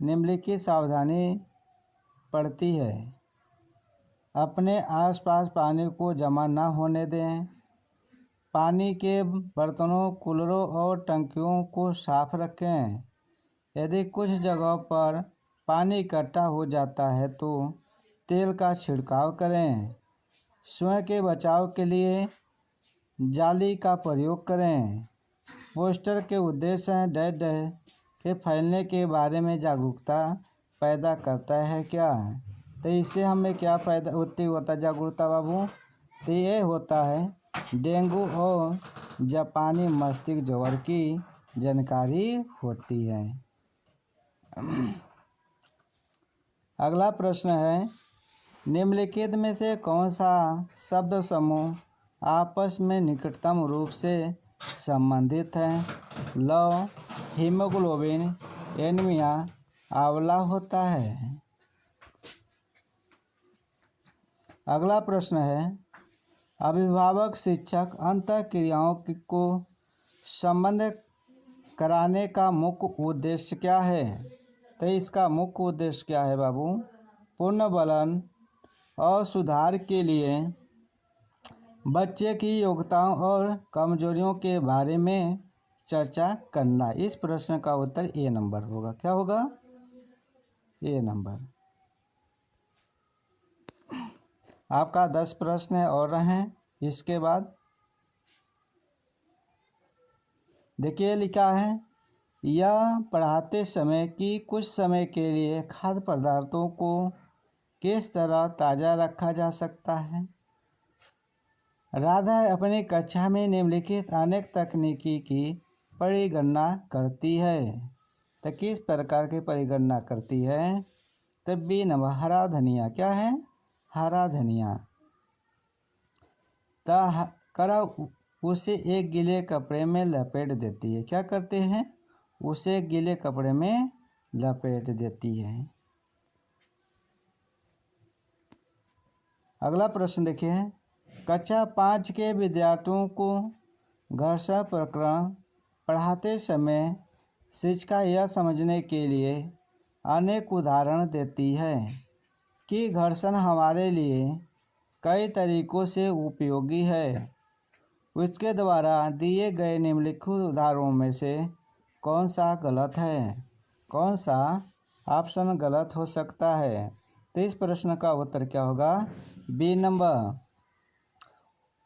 निम्नलिखित सावधानी पड़ती है। अपने आसपास पानी को जमा न होने दें। पानी के बर्तनों, कूलरों और टंकियों को साफ रखें। यदि कुछ जगहों पर पानी इकट्ठा हो जाता है तो तेल का छिड़काव करें। स्वयं के बचाव के लिए जाली का प्रयोग करें। पोस्टर के उद्देश्य हैं डैश डैश के फैलने के बारे में जागरूकता पैदा करता है क्या है। तो इससे हमें क्या पैदा होता है जागरूकता बाबू। तो ये होता है डेंगू और जापानी मस्तिष्क ज्वर की जानकारी होती है। अगला प्रश्न है निम्नलिखित में से कौन सा शब्द समूह आपस में निकटतम रूप से संबंधित है। लव, हीमोग्लोबिन, एनीमिया, आंवला होता है। अगला प्रश्न है अभिभावक शिक्षक अंतःक्रियाओं को संबंध कराने का मुख्य उद्देश्य क्या है। तो इसका मुख्य उद्देश्य क्या है बाबू। पुनर्बलन और सुधार के लिए बच्चे की योग्यताओं और कमजोरियों के बारे में चर्चा करना। इस प्रश्न का उत्तर ए नंबर होगा। क्या होगा ए नंबर। आपका 10 प्रश्न और हैं। इसके बाद देखिए लिखा है यह पढ़ाते समय कि कुछ समय के लिए खाद्य पदार्थों को किस तरह ताज़ा रखा जा सकता है। राधा अपनी कक्षा में निम्नलिखित अनेक तकनीकी की परिगणना करती है। तो किस प्रकार की परिगणना करती है। तो बी नंबर हरा धनिया। क्या है हरा धनिया। करा उसे एक गीले कपड़े में लपेट देती है। क्या करते हैं उसे गीले कपड़े में लपेट देती है। अगला प्रश्न देखिए कक्षा 5 के विद्यार्थियों को घर्षण प्रकरण पढ़ाते समय शिक्षिका यह समझने के लिए अनेक उदाहरण देती है कि घर्षण हमारे लिए कई तरीकों से उपयोगी है। उसके द्वारा दिए गए निम्नलिखित उदाहरणों में से कौन सा गलत है। कौन सा ऑप्शन गलत हो सकता है। तो इस प्रश्न का उत्तर क्या होगा बी नंबर।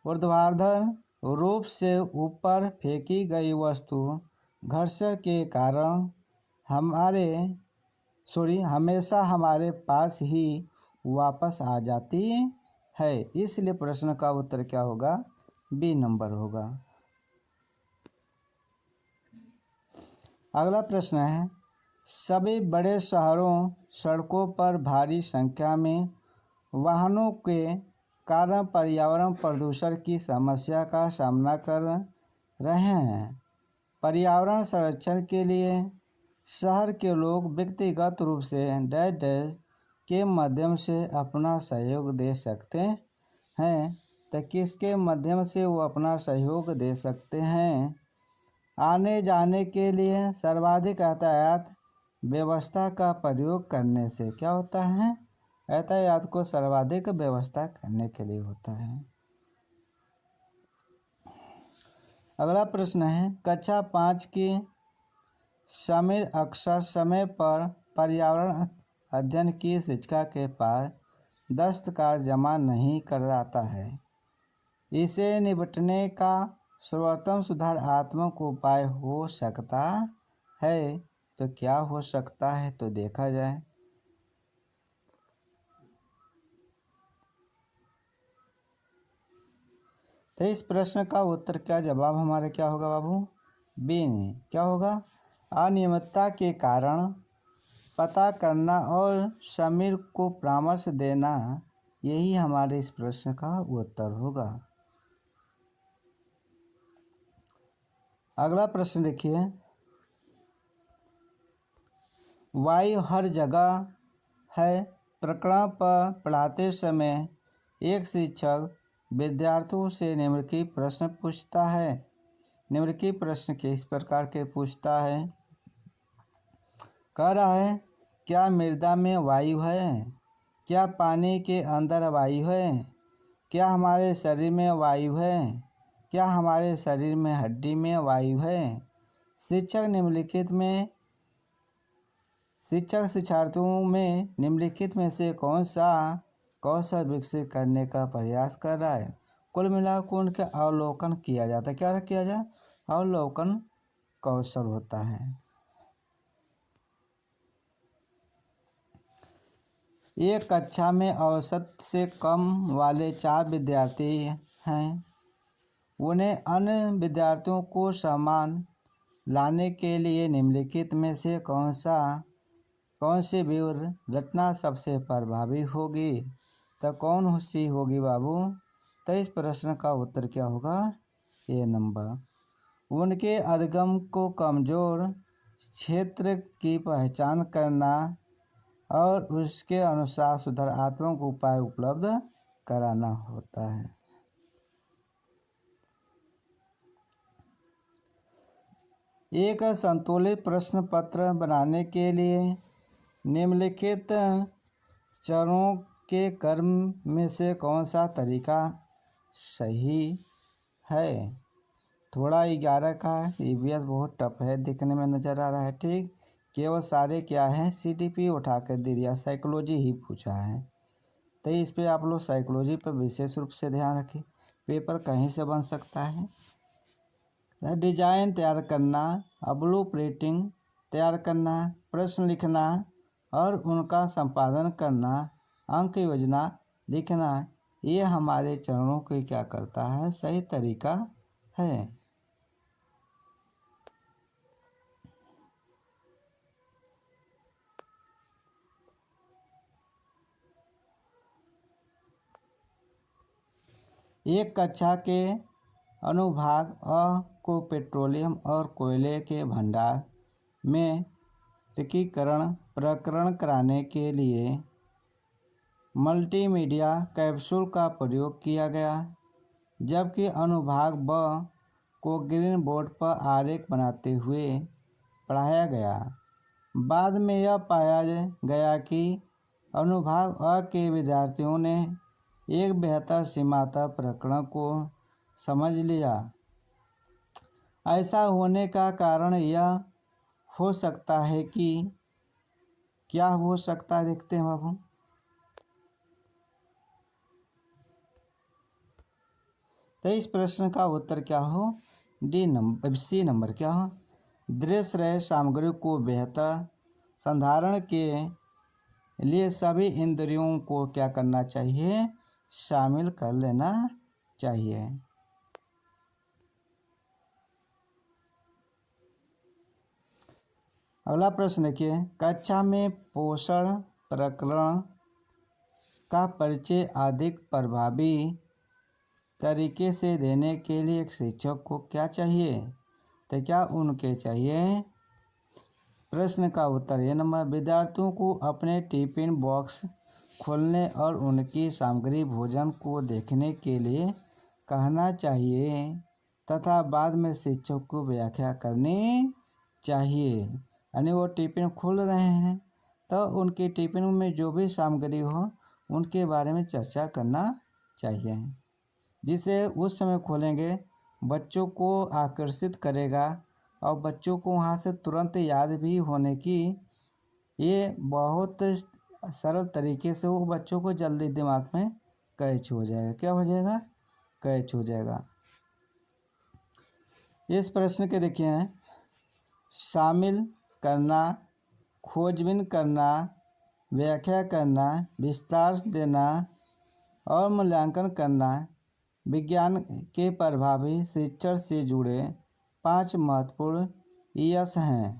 ऊर्ध्वाधर रूप से ऊपर फेंकी गई वस्तु घर्षण के कारण हमेशा हमारे पास ही वापस आ जाती है। इसलिए प्रश्न का उत्तर क्या होगा बी नंबर होगा। अगला प्रश्न है सभी बड़े शहरों सड़कों पर भारी संख्या में वाहनों के कारण पर्यावरण प्रदूषण की समस्या का सामना कर रहे हैं। पर्यावरण संरक्षण के लिए शहर के लोग व्यक्तिगत रूप से डैश डैश के माध्यम से अपना सहयोग दे सकते हैं। तो किसके माध्यम से वो अपना सहयोग दे सकते हैं। आने जाने के लिए सर्वाधिक यातायात व्यवस्था का प्रयोग करने से क्या होता है यातायात को सर्वाधिक व्यवस्था करने के लिए होता है। अगला प्रश्न है कक्षा 5 की समीर अक्सर समय पर पर्यावरण अध्ययन की शिक्षिका के पास दस्तकार जमा नहीं कराता है। इसे निपटने का सर्वोत्तम सुधारात्मक उपाय हो सकता है। तो क्या हो सकता है तो देखा जाए। तो इस प्रश्न का उत्तर क्या जवाब हमारे क्या होगा बाबू बी नहीं। क्या होगा अनियमितता के कारण पता करना और समीर को परामर्श देना। यही हमारे इस प्रश्न का उत्तर होगा। अगला प्रश्न देखिए वायु हर जगह है प्रकरण पर पढ़ाते समय एक शिक्षक विद्यार्थियों से निम्नलिखित प्रश्न पूछता है। निम्नलिखित प्रश्न किस प्रकार के पूछता है। कह रहा है क्या मृदा में वायु है। क्या पानी के अंदर वायु है। क्या हमारे शरीर में वायु है। क्या हमारे शरीर में हड्डी में वायु है। शिक्षक शिक्षार्थियों में निम्नलिखित में से कौन सा कौशल विकसित करने का प्रयास कर रहा है। कुल मिलाकर उनका अवलोकन किया जाता है। क्या किया जाए अवलोकन कौशल होता है। एक कक्षा में औसत से कम वाले 4 विद्यार्थी हैं। उन्हें अन्य विद्यार्थियों को समान लाने के लिए निम्नलिखित में से कौन सी व्यूह रचना सबसे प्रभावी होगी? तो कौन सी होगी बाबू? तो इस प्रश्न का उत्तर क्या होगा? ए नंबर। उनके उद्गम को कमजोर क्षेत्र की पहचान करना और उसके अनुसार सुधारात्मक उपाय उपलब्ध कराना होता है। एक संतुलित प्रश्न पत्र बनाने के लिए निम्नलिखित चरणों के क्रम में से कौन सा तरीका सही है? थोड़ा 11 का ईवीएस बहुत टफ है, दिखने में नज़र आ रहा है। ठीक, केवल सारे क्या है सीटीपी उठा कर दे दिया, साइकोलॉजी ही पूछा है। तो इस पे आप लोग साइकोलॉजी पर विशेष रूप से ध्यान रखें, पेपर कहीं से बन सकता है। डिजाइन तैयार करना, ब्लू प्रिंटिंग तैयार करना, प्रश्न लिखना और उनका संपादन करना, अंक योजना लिखना, ये हमारे चरणों को क्या करता है? सही तरीका है। एक कक्षा के अनुभाग अ को पेट्रोलियम और कोयले के भंडार में टिकीकरण प्रकरण कराने के लिए मल्टीमीडिया कैप्सूल का प्रयोग किया गया, जबकि अनुभाग ब को ग्रीन बोर्ड पर आरेख बनाते हुए पढ़ाया गया। बाद में यह पाया गया कि अनुभाग अ के विद्यार्थियों ने एक बेहतर सीमा तक प्रकरण को समझ लिया। ऐसा होने का कारण यह हो सकता है कि क्या हो सकता है, देखते हैं बाबू। तो इस प्रश्न का उत्तर क्या हो? सी नंबर क्या हो? दृश्य रहे सामग्री को बेहतर संधारण के लिए सभी इंद्रियों को क्या करना चाहिए? शामिल कर लेना चाहिए। अगला प्रश्न देखिए, कक्षा में पोषण प्रकरण का परिचय अधिक प्रभावी तरीके से देने के लिए एक शिक्षक को क्या चाहिए? तो क्या उनके चाहिए? प्रश्न का उत्तर ये नंबर। विद्यार्थियों को अपने टिफिन बॉक्स खोलने और उनकी सामग्री भोजन को देखने के लिए कहना चाहिए तथा बाद में शिक्षक को व्याख्या करनी चाहिए। यानी वो टिफिन खोल रहे हैं तो उनके टिफिन में जो भी सामग्री हो उनके बारे में चर्चा करना चाहिए, जिसे उस समय खोलेंगे बच्चों को आकर्षित करेगा और बच्चों को वहाँ से तुरंत याद भी होने की ये बहुत सरल तरीके से वो बच्चों को जल्दी दिमाग में कैच हो जाएगा। क्या हो जाएगा? कैच हो जाएगा। इस प्रश्न के देखिए, शामिल करना, खोजबीन करना, व्याख्या करना, विस्तार देना और मूल्यांकन करना विज्ञान के प्रभावी शिक्षण से जुड़े 5 महत्वपूर्ण यश हैं।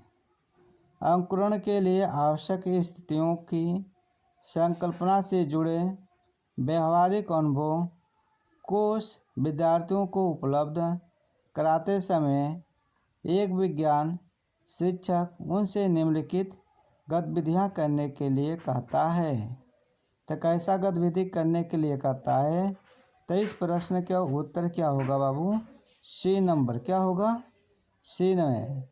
अंकुरण के लिए आवश्यक स्थितियों की संकल्पना से जुड़े व्यवहारिक अनुभव को विद्यार्थियों को उपलब्ध कराते समय एक विज्ञान शिक्षक उनसे निम्नलिखित गतिविधियां करने के लिए कहता है। तो कैसा गतिविधि करने के लिए कहता है? तो इस प्रश्न का उत्तर क्या होगा बाबू? सी नंबर। क्या होगा? सी में।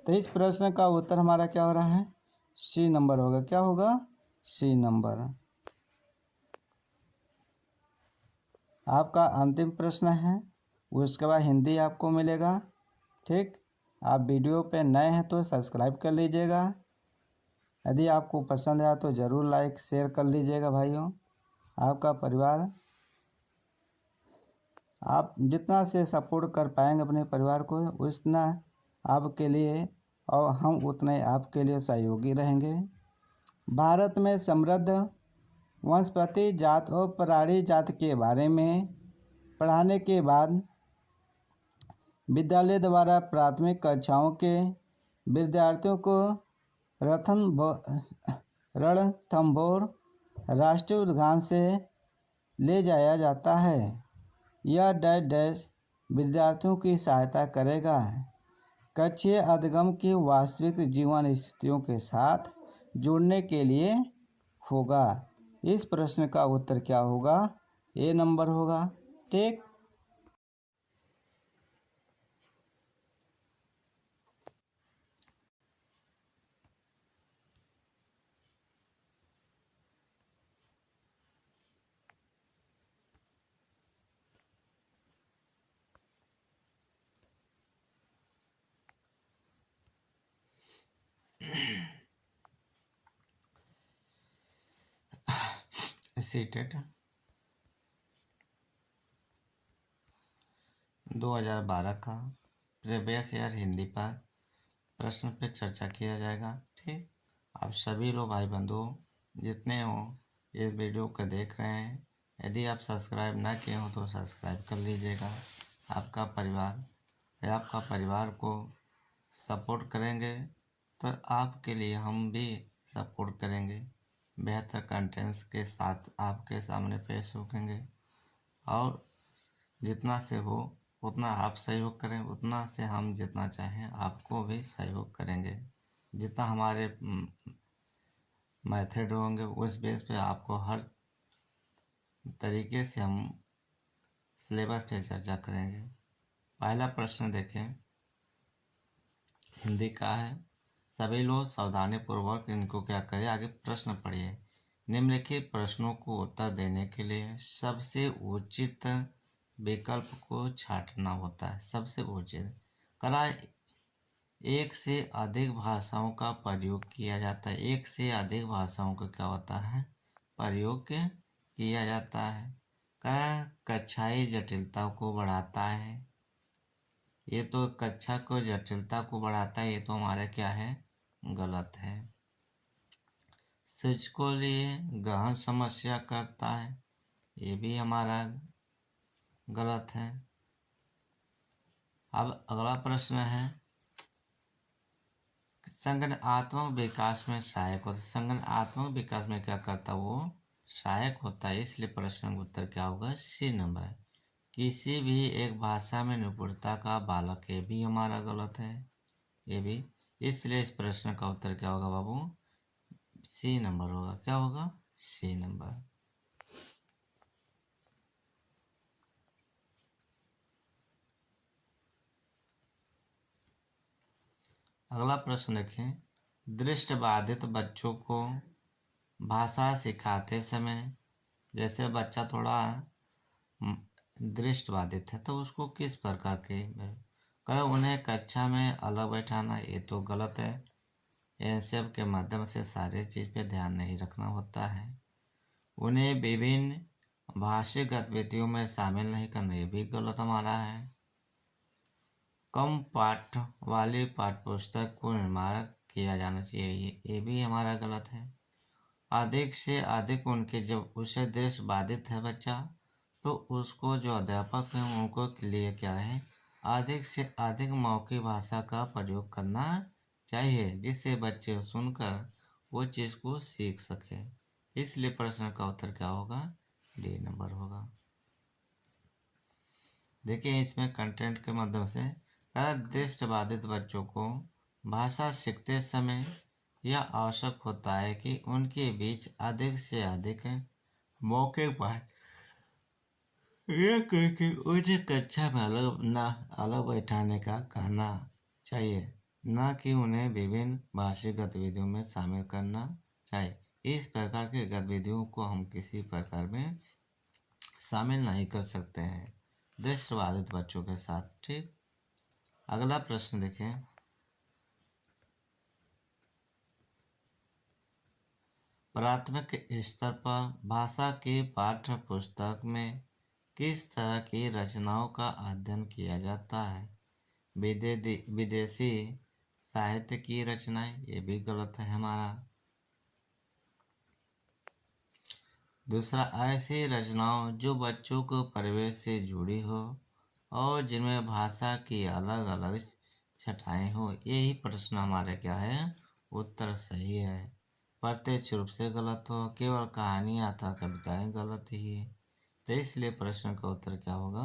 तो इस प्रश्न का उत्तर हमारा क्या हो रहा है? सी नंबर होगा। क्या होगा? C number. आपका अंतिम प्रश्न है, उसके बाद हिंदी आपको मिलेगा। ठीक, आप वीडियो पे नए हैं तो सब्सक्राइब कर लीजिएगा। यदि आपको पसंद आया तो ज़रूर लाइक शेयर कर लीजिएगा भाइयों। आपका परिवार आप जितना से सपोर्ट कर पाएंगे अपने परिवार को उतना आपके लिए और हम उतने आपके लिए सहयोगी रहेंगे। भारत में समृद्ध वनस्पति जात और प्राणी जात के बारे में पढ़ाने के बाद विद्यालय द्वारा प्राथमिक कक्षाओं के विद्यार्थियों को रणथंभौर राष्ट्रीय उद्यान से ले जाया जाता है। यह डैश डैश विद्यार्थियों की सहायता करेगा कक्षीय अधिगम की वास्तविक जीवन स्थितियों के साथ जुड़ने के लिए होगा। इस प्रश्न का उत्तर क्या होगा? ए नंबर होगा। ठीक। सीटेट 2012 का प्रीवियस ईयर हिंदी पर प्रश्न पे चर्चा किया जाएगा। ठीक, आप सभी लोग भाई बंधु जितने हो इस वीडियो को देख रहे हैं, यदि आप सब्सक्राइब ना किए हो तो सब्सक्राइब कर लीजिएगा। आपका परिवार को सपोर्ट करेंगे तो आपके लिए हम भी सपोर्ट करेंगे, बेहतर कंटेंट्स के साथ आपके सामने पेश होंगे। और जितना से हो उतना आप सहयोग करें, उतना से हम जितना चाहें आपको भी सहयोग करेंगे। जितना हमारे मेथड होंगे उस बेस पे आपको हर तरीके से हम सिलेबस पे चर्चा करेंगे। पहला प्रश्न देखें, हिंदी का है। सभी लोग सावधानी पूर्वक इनको क्या करें, आगे प्रश्न पढ़िए। निम्नलिखित प्रश्नों को उत्तर देने के लिए सबसे उचित विकल्प को छांटना होता है। सबसे उचित कला एक से अधिक भाषाओं का प्रयोग किया जाता है। एक से अधिक भाषाओं का क्या होता है, प्रयोग किया जाता है। कला कक्षाई जटिलता को बढ़ाता है। ये तो कक्षा को जटिलता को बढ़ाता है, ये तो हमारा क्या है, गलत है। शिक्षक को लिए गहन समस्या करता है, ये भी हमारा गलत है। अब अगला प्रश्न है, संगठनात्मक विकास में सहायक होता है। संगठनात्मक विकास में क्या करता है, वो सहायक होता है। इसलिए प्रश्न का उत्तर क्या होगा, सी नंबर। किसी भी एक भाषा में निपुणता का बालक, ये भी हमारा गलत है, ये भी। इसलिए इस प्रश्न का उत्तर क्या होगा बाबू, सी नंबर होगा। क्या होगा, सी नंबर। अगला प्रश्न देखें, दृष्टिबाधित बच्चों को भाषा सिखाते समय, जैसे बच्चा थोड़ा दृष्टिबाधित है तो उसको किस प्रकार के करें, उन्हें कक्षा में अलग बैठाना, ये तो गलत है। इन सब के माध्यम से सारे चीज़ पे ध्यान नहीं रखना होता है। उन्हें विभिन्न भाषिक गतिविधियों में शामिल नहीं करना, ये भी गलत हमारा है। कम पाठ वाली पाठ्यपुस्तक को निर्माण किया जाना चाहिए, ये भी हमारा गलत है। अधिक से अधिक उनके, जब उसे दृष्टि बाधित है बच्चा, तो उसको जो अध्यापक हैं उनको के लिए क्या है, अधिक से अधिक मौखिक भाषा का प्रयोग करना चाहिए, जिससे बच्चे सुनकर वो चीज़ को सीख सके। इसलिए प्रश्न का उत्तर क्या होगा, डी नंबर होगा। देखिए इसमें कंटेंट के माध्यम से दृष्टिबाधित बच्चों को भाषा सीखते समय यह आवश्यक होता है कि उनके बीच अधिक से अधिक मौखिक बात, यह करके उन्हें कक्षा में अलग बैठाने का कहना चाहिए, न कि उन्हें विभिन्न भाषिक गतिविधियों में शामिल करना चाहिए। इस प्रकार की गतिविधियों को हम किसी प्रकार में शामिल नहीं कर सकते हैं दृष्टिबाधित बच्चों के साथ। ठीक, अगला प्रश्न देखें, प्राथमिक स्तर पर भाषा की पाठ्य पुस्तक में किस तरह की रचनाओं का अध्ययन किया जाता है? विदेशी साहित्य की रचनाएं, ये भी गलत है हमारा। दूसरा, ऐसी रचनाओं जो बच्चों को परिवेश से जुड़ी हो और जिनमें भाषा की अलग अलग छटाएं हो। यही प्रश्न हमारे क्या है, उत्तर सही है। प्रत्यक्ष रूप से गलत हो, केवल कहानियाँ अथवा कविताएं गलत ही है। तो इसलिए प्रश्न का उत्तर क्या होगा,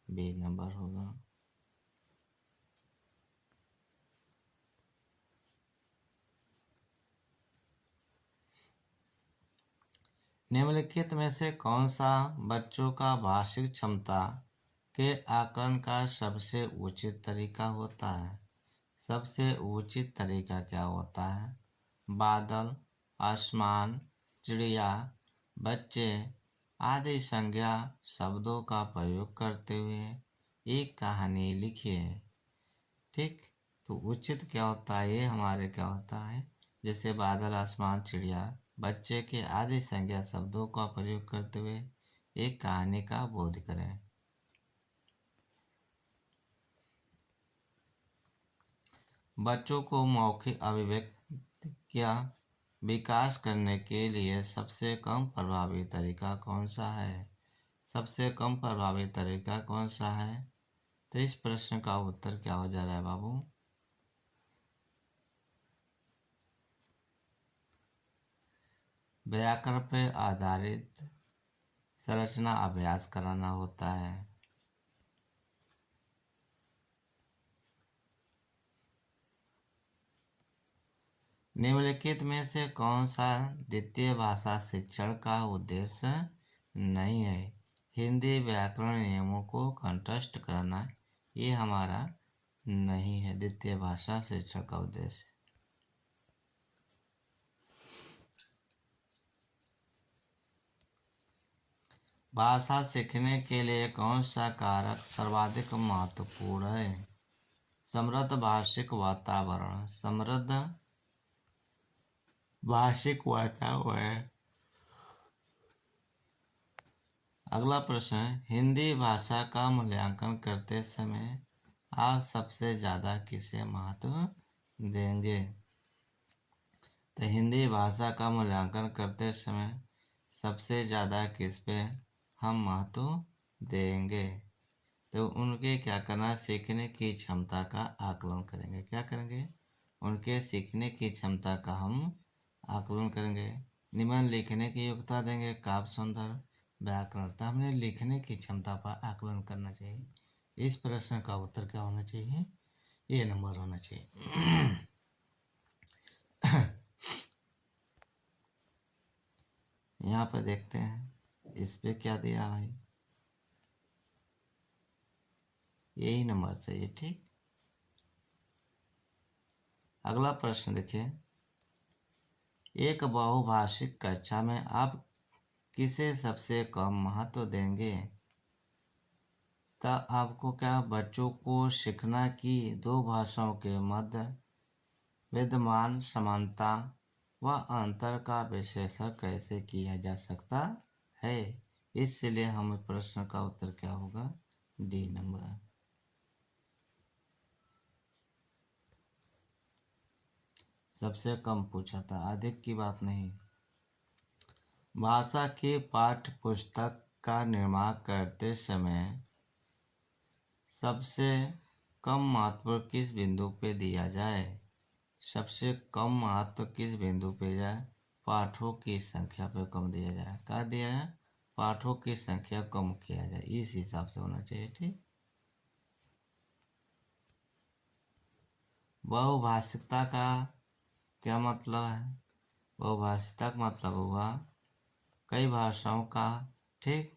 बी नंबर होगा। निम्नलिखित में से कौन सा बच्चों का भाषिक क्षमता के आकलन का सबसे उचित तरीका होता है? सबसे उचित तरीका क्या होता है? बादल, आसमान, चिड़िया, बच्चे आदि संज्ञा शब्दों का प्रयोग करते हुए एक कहानी लिखिए। ठीक, तो उचित क्या होता है, ये हमारे क्या होता है, जैसे बादल, आसमान, चिड़िया, बच्चे के आदि संज्ञा शब्दों का प्रयोग करते हुए एक कहानी का बोध करें। बच्चों को मौखिक अभिव्यक्ति का विकास करने के लिए सबसे कम प्रभावी तरीका कौन सा है? सबसे कम प्रभावी तरीका कौन सा है? तो इस प्रश्न का उत्तर क्या हो जा रहा है बाबू? व्याकरण पर आधारित संरचना अभ्यास कराना होता है। निम्नलिखित में से कौन सा द्वितीय भाषा शिक्षण का उद्देश्य नहीं है? हिंदी व्याकरण नियमों को कंठस्थ करना, ये हमारा नहीं है द्वितीय भाषा शिक्षण का उद्देश्य। भाषा सीखने के लिए कौन सा कारक सर्वाधिक महत्वपूर्ण है? समृद्ध भाषिक वातावरण, समृद्ध भाषिक वातावरण। अगला प्रश्न है, हिंदी भाषा का मूल्यांकन करते समय आप सबसे ज़्यादा किसे महत्व देंगे? तो हिंदी भाषा का मूल्यांकन करते समय सबसे ज़्यादा किस पे हम महत्व देंगे? तो उनके क्या करना, सीखने की क्षमता का आकलन करेंगे। क्या करेंगे? उनके सीखने की क्षमता का हम आकलन करेंगे। निबंध लिखने की योग्यता देंगे, काव्य सौंदर्य, व्याकरण। तो हमने लिखने की क्षमता पर आकलन करना चाहिए। इस प्रश्न का उत्तर क्या होना चाहिए, ये नंबर होना चाहिए। यहाँ पर देखते हैं इस पे क्या दिया भाई, यही नंबर सही है। ठीक, अगला प्रश्न देखिए, एक बहुभाषिक कक्षा में आप किसे सबसे कम महत्व देंगे? तो आपको क्या, बच्चों को सीखना कि दो भाषाओं के मध्य विद्यमान समानता व अंतर का विश्लेषण कैसे किया जा सकता है? इसलिए हमें प्रश्न का उत्तर क्या होगा, डी नंबर। सबसे कम पूछा था, अधिक की बात नहीं। भाषा की पाठ्य पुस्तक का निर्माण करते समय सबसे कम महत्व किस बिंदु पे दिया जाए? सबसे कम महत्व किस बिंदु पे जाए? पाठों की संख्या पे कम दिया जाए। क्या दिया है? पाठों की संख्या कम किया जाए, इस हिसाब से होना चाहिए। ठीक, बहुभाषिकता का क्या मतलब है? बहुभाषिकता का मतलब हुआ कई भाषाओं का। ठीक,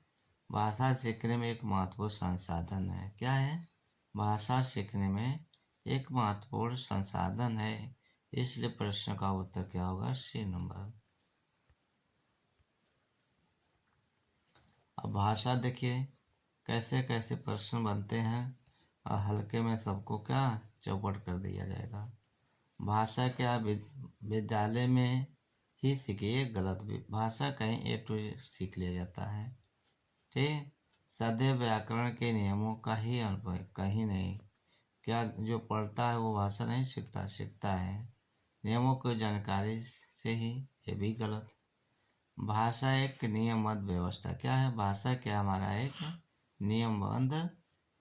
भाषा सीखने में एक महत्वपूर्ण संसाधन है। क्या है? भाषा सीखने में एक महत्वपूर्ण संसाधन है। इसलिए प्रश्न का उत्तर क्या होगा, सी नंबर। अब भाषा देखिए कैसे कैसे प्रश्न बनते हैं और हल्के में सबको क्या चौपट कर दिया जाएगा। भाषा क्या विद्यालय में ही सीखिए, गलत भी। भाषा कहीं ए टू सीख लिया जाता है। ठीक, सदैव व्याकरण के नियमों का ही अनुभव, कहीं नहीं। क्या जो पढ़ता है वो भाषा नहीं सीखता, सीखता है नियमों की जानकारी से ही। ये भी गलत। भाषा एक नियमबद्ध व्यवस्था, क्या है भाषा? क्या हमारा एक नियमबद्ध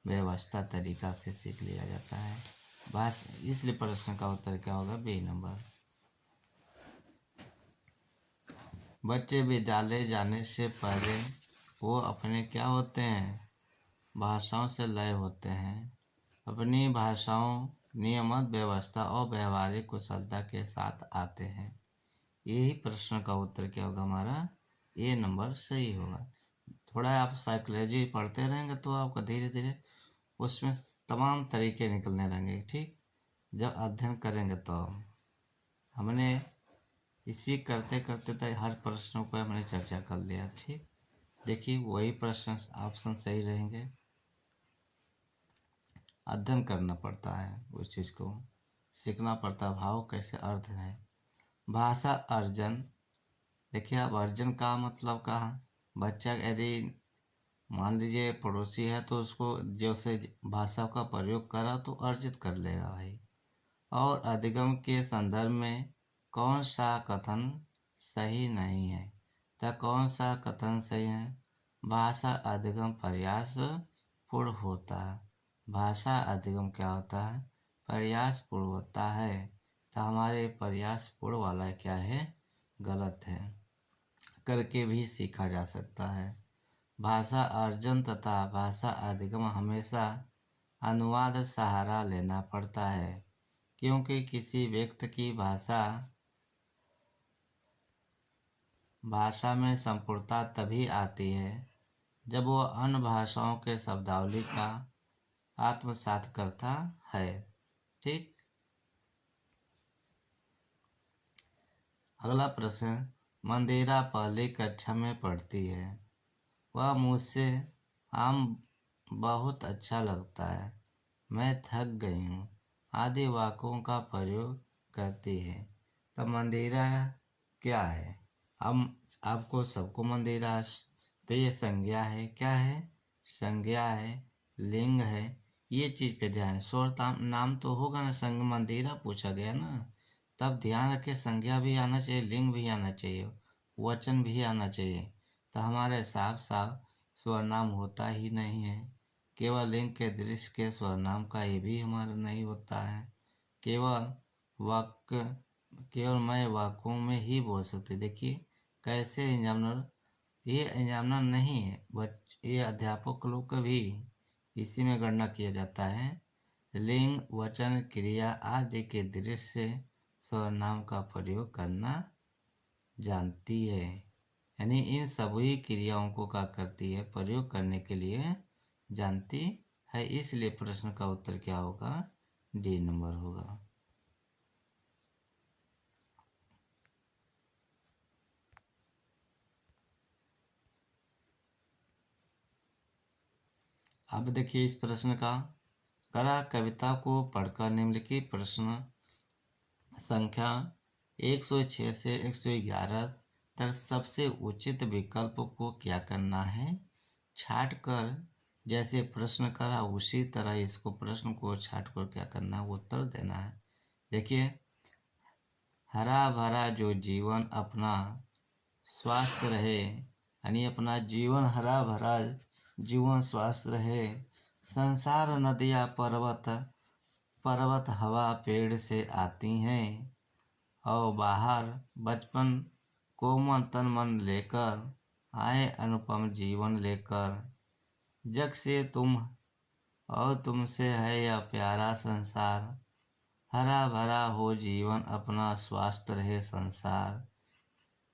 व्यवस्था तरीका से सीख लिया जाता है भाषा। इसलिए प्रश्न का उत्तर क्या होगा? B number. बच्चे विद्यालय जाने से पहले वो अपने क्या होते हैं? भाषाओं से लय होते हैं। अपनी भाषाओं, नियमित व्यवस्था और व्यवहारिक कुशलता के साथ आते हैं। यही प्रश्न का उत्तर क्या होगा हमारा? ए नंबर सही होगा। थोड़ा आप साइकोलॉजी पढ़ते रहेंगे तो आपका धीरे धीरे उसमें तमाम तरीके निकलने लगेंगे। ठीक, जब अध्ययन करेंगे तो हमने इसी करते करते तो हर प्रश्नों पर हमने चर्चा कर लिया। ठीक, देखिए वही प्रश्न ऑप्शन सही रहेंगे। अध्ययन करना पड़ता है, उस चीज़ को सीखना पड़ता है, भाव कैसे अर्थ है। भाषा अर्जन, देखिए अब अर्जन का मतलब कहा? बच्चा यदि मान लीजिए पड़ोसी है तो उसको जैसे भाषा का प्रयोग करा तो अर्जित कर लेगा भाई। और अधिगम के संदर्भ में कौन सा कथन सही नहीं है? तो कौन सा कथन सही है? भाषा अधिगम प्रयास पूर्ण होता है। भाषा अधिगम क्या होता है? प्रयास पूर्ण होता है। तो हमारे प्रयास पूर्ण वाला क्या है? गलत है। करके भी सीखा जा सकता है। भाषा अर्जन तथा भाषा अधिगम हमेशा अनुवाद सहारा लेना पड़ता है, क्योंकि किसी व्यक्ति की भाषा में संपूर्णता तभी आती है जब वो अन्य भाषाओं के शब्दावली का आत्मसात करता है। ठीक, अगला प्रश्न। मंदिरा पहली कक्षा में पढ़ती है। वह मुझसे आम बहुत अच्छा लगता है, मैं थक गई हूँ आदि वाक्यों का प्रयोग करती है। तो मंदिरा क्या है? हम आपको सबको मंदिरा, तो ये संज्ञा है। क्या है? संज्ञा है, लिंग है। ये चीज़ पे ध्यान। स्वर नाम तो होगा ना, संग मंदिरा पूछा गया ना, तब ध्यान रखे संज्ञा भी आना चाहिए, लिंग भी आना चाहिए, वचन भी आना चाहिए। तो हमारे साफ साफ स्वरनाम होता ही नहीं है। केवल लिंग के दृश्य के स्वरनाम का ये भी हमारा नहीं होता है। केवल वाक्य, केवल मैं वाक्यों में ही बोल सकते। देखिए कैसे एग्जामिनर, ये एग्जामिनर नहीं है ये अध्यापक लोग का भी इसी में गणना किया जाता है। लिंग, वचन, क्रिया आदि के दृश्य से सर्वनाम का प्रयोग करना जानती है। यानी इन सभी क्रियाओं को क्या करती है? प्रयोग करने के लिए जानती है। इसलिए प्रश्न का उत्तर क्या होगा? डी नंबर होगा। अब देखिए इस प्रश्न का। करा कविता को पढ़कर निम्नलिखित प्रश्न संख्या 106 से 111 तक सबसे उचित विकल्प को क्या करना है? छाट कर, जैसे प्रश्न करा उसी तरह इसको प्रश्न को छाट कर क्या करना है? उत्तर देना है। देखिए, हरा भरा जो जीवन अपना स्वस्थ रहे, यानी अपना जीवन हरा भरा जीवन स्वस्थ रहे। संसार नदियाँ पर्वत हवा पेड़ से आती हैं और बाहर बचपन कोमल तन मन लेकर आए अनुपम जीवन लेकर। जग से तुम और तुमसे है यह प्यारा संसार, हरा भरा हो जीवन अपना स्वस्थ रहे संसार।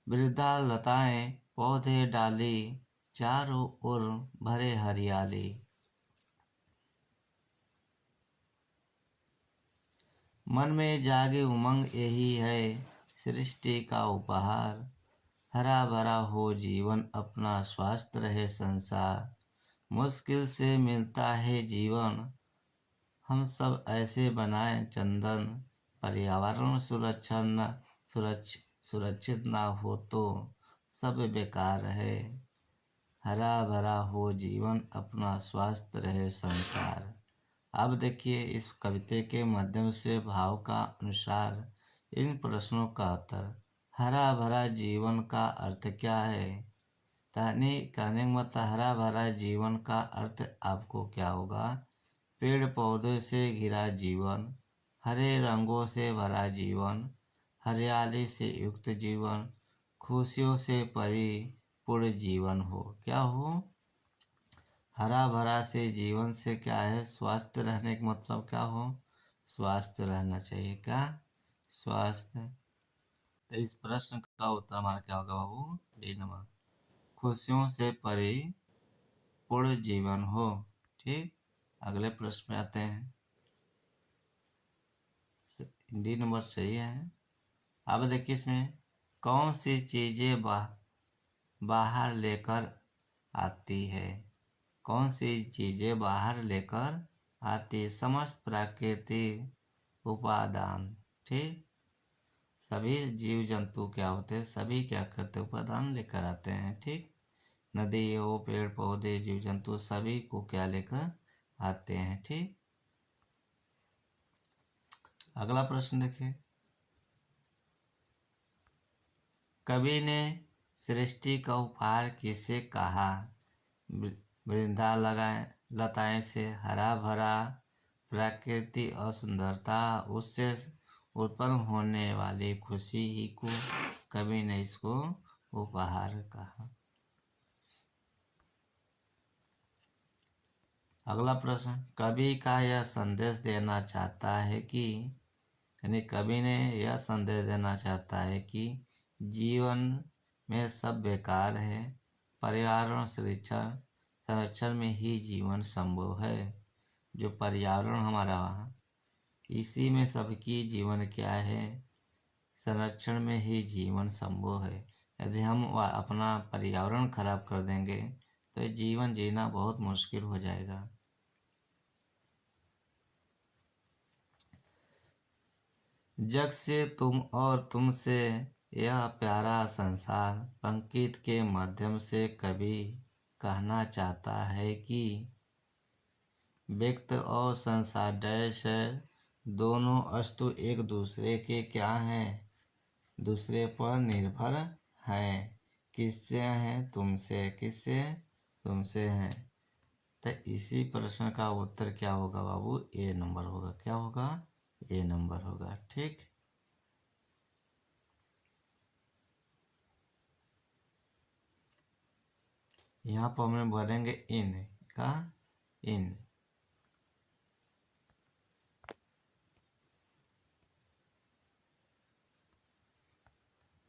वृद्धा लताएं पौधे डाली, चारों ओर भरे हरियाली। मन में जागे उमंग यही है सृष्टि का उपहार, हरा भरा हो जीवन अपना स्वस्थ रहे संसार। मुश्किल से मिलता है जीवन, हम सब ऐसे बनाए चंदन। पर्यावरण सुरक्षित ना हो तो सब बेकार है, हरा भरा हो जीवन अपना, स्वस्थ रहे संसार। अब देखिए इस कविते के माध्यम से भाव का अनुसार इन प्रश्नों का उत्तर। हरा भरा जीवन का अर्थ क्या है? कहने का मतलब हरा भरा जीवन का अर्थ आपको क्या होगा? पेड़ पौधों से घिरा जीवन, हरे रंगों से भरा जीवन, हरियाली से युक्त जीवन, खुशियों से परिपूर्ण जीवन हो। क्या हो? हरा भरा से जीवन से क्या है? स्वस्थ रहने का मतलब क्या हो? स्वस्थ रहना चाहिए। क्या? स्वास्थ्य। तो इस प्रश्न का उत्तर हमारा क्या होगा बाबू? D number. खुशियों से परिपूर्ण जीवन हो। ठीक, अगले प्रश्न में आते हैं। डी नंबर सही है। अब देखिए इसमें कौन सी चीजें बाहर लेकर आती है? कौन सी चीजें बाहर लेकर आती? समस्त प्राकृतिक उपादान। ठीक, सभी जीव जंतु क्या होते हैं? सभी क्या करते हैं? उपादान लेकर आते हैं। ठीक, नदी हो, पेड़ पौधे, जीव जंतु सभी को क्या लेकर आते हैं। ठीक, अगला प्रश्न देखिए। कवि ने सृष्टि का उपहार किसे कहा? वृंदा लताएं से हरा भरा प्रकृति और सुंदरता, उससे उत्पन्न होने वाली खुशी ही को कवि ने इसको उपहार कहा। अगला प्रश्न, कवि का यह संदेश देना चाहता है कि यानी कवि ने यह संदेश देना चाहता है कि जीवन में सब बेकार है, पर्यावरण संरक्षण में ही जीवन संभव है। जो पर्यावरण हमारा इसी में सबकी जीवन क्या है? संरक्षण में ही जीवन संभव है। यदि हम अपना पर्यावरण खराब कर देंगे तो जीवन जीना बहुत मुश्किल हो जाएगा। जग से तुम और तुमसे यह प्यारा संसार पंक्ति के माध्यम से कवि कहना चाहता है कि व्यक्ति और संसार डैश दोनों वस्तु एक दूसरे के क्या हैं? दूसरे पर निर्भर हैं। किससे हैं? तुमसे। किससे? तुमसे हैं। तो इसी प्रश्न का उत्तर क्या होगा बाबू? ए नंबर होगा। क्या होगा? ए नंबर होगा। ठीक, यहाँ पर हमें भरेंगे इन का इन।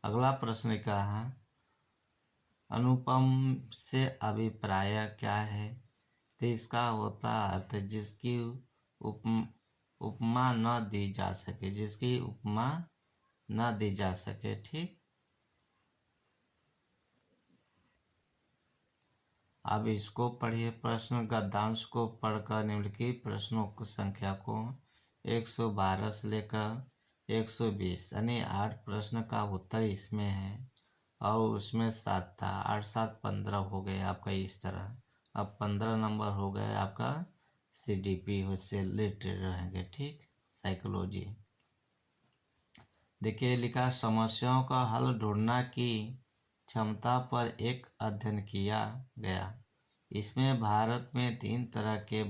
अगला प्रश्न क्या है? अनुपम से अभिप्राय क्या है? तो इसका होता अर्थ जिसकी उपमा न दी जा सके। जिसकी उपमा न दी जा सके। ठीक, अब इसको पढ़िए। प्रश्न गद्यांश को पढ़कर निम्नलिखित प्रश्नों की संख्या को 112 से लेकर 120 यानी 8 प्रश्न का उत्तर इसमें है। और उसमें 7 था, 8 7 15 हो गए आपका इस तरह। अब 15 नंबर हो गए आपका CDP उससे रिलेटेड रहेंगे। ठीक, साइकोलॉजी। देखिए लिखा, समस्याओं का हल ढूंढना की क्षमता पर एक अध्ययन किया गया। इसमें भारत में 3 तरह के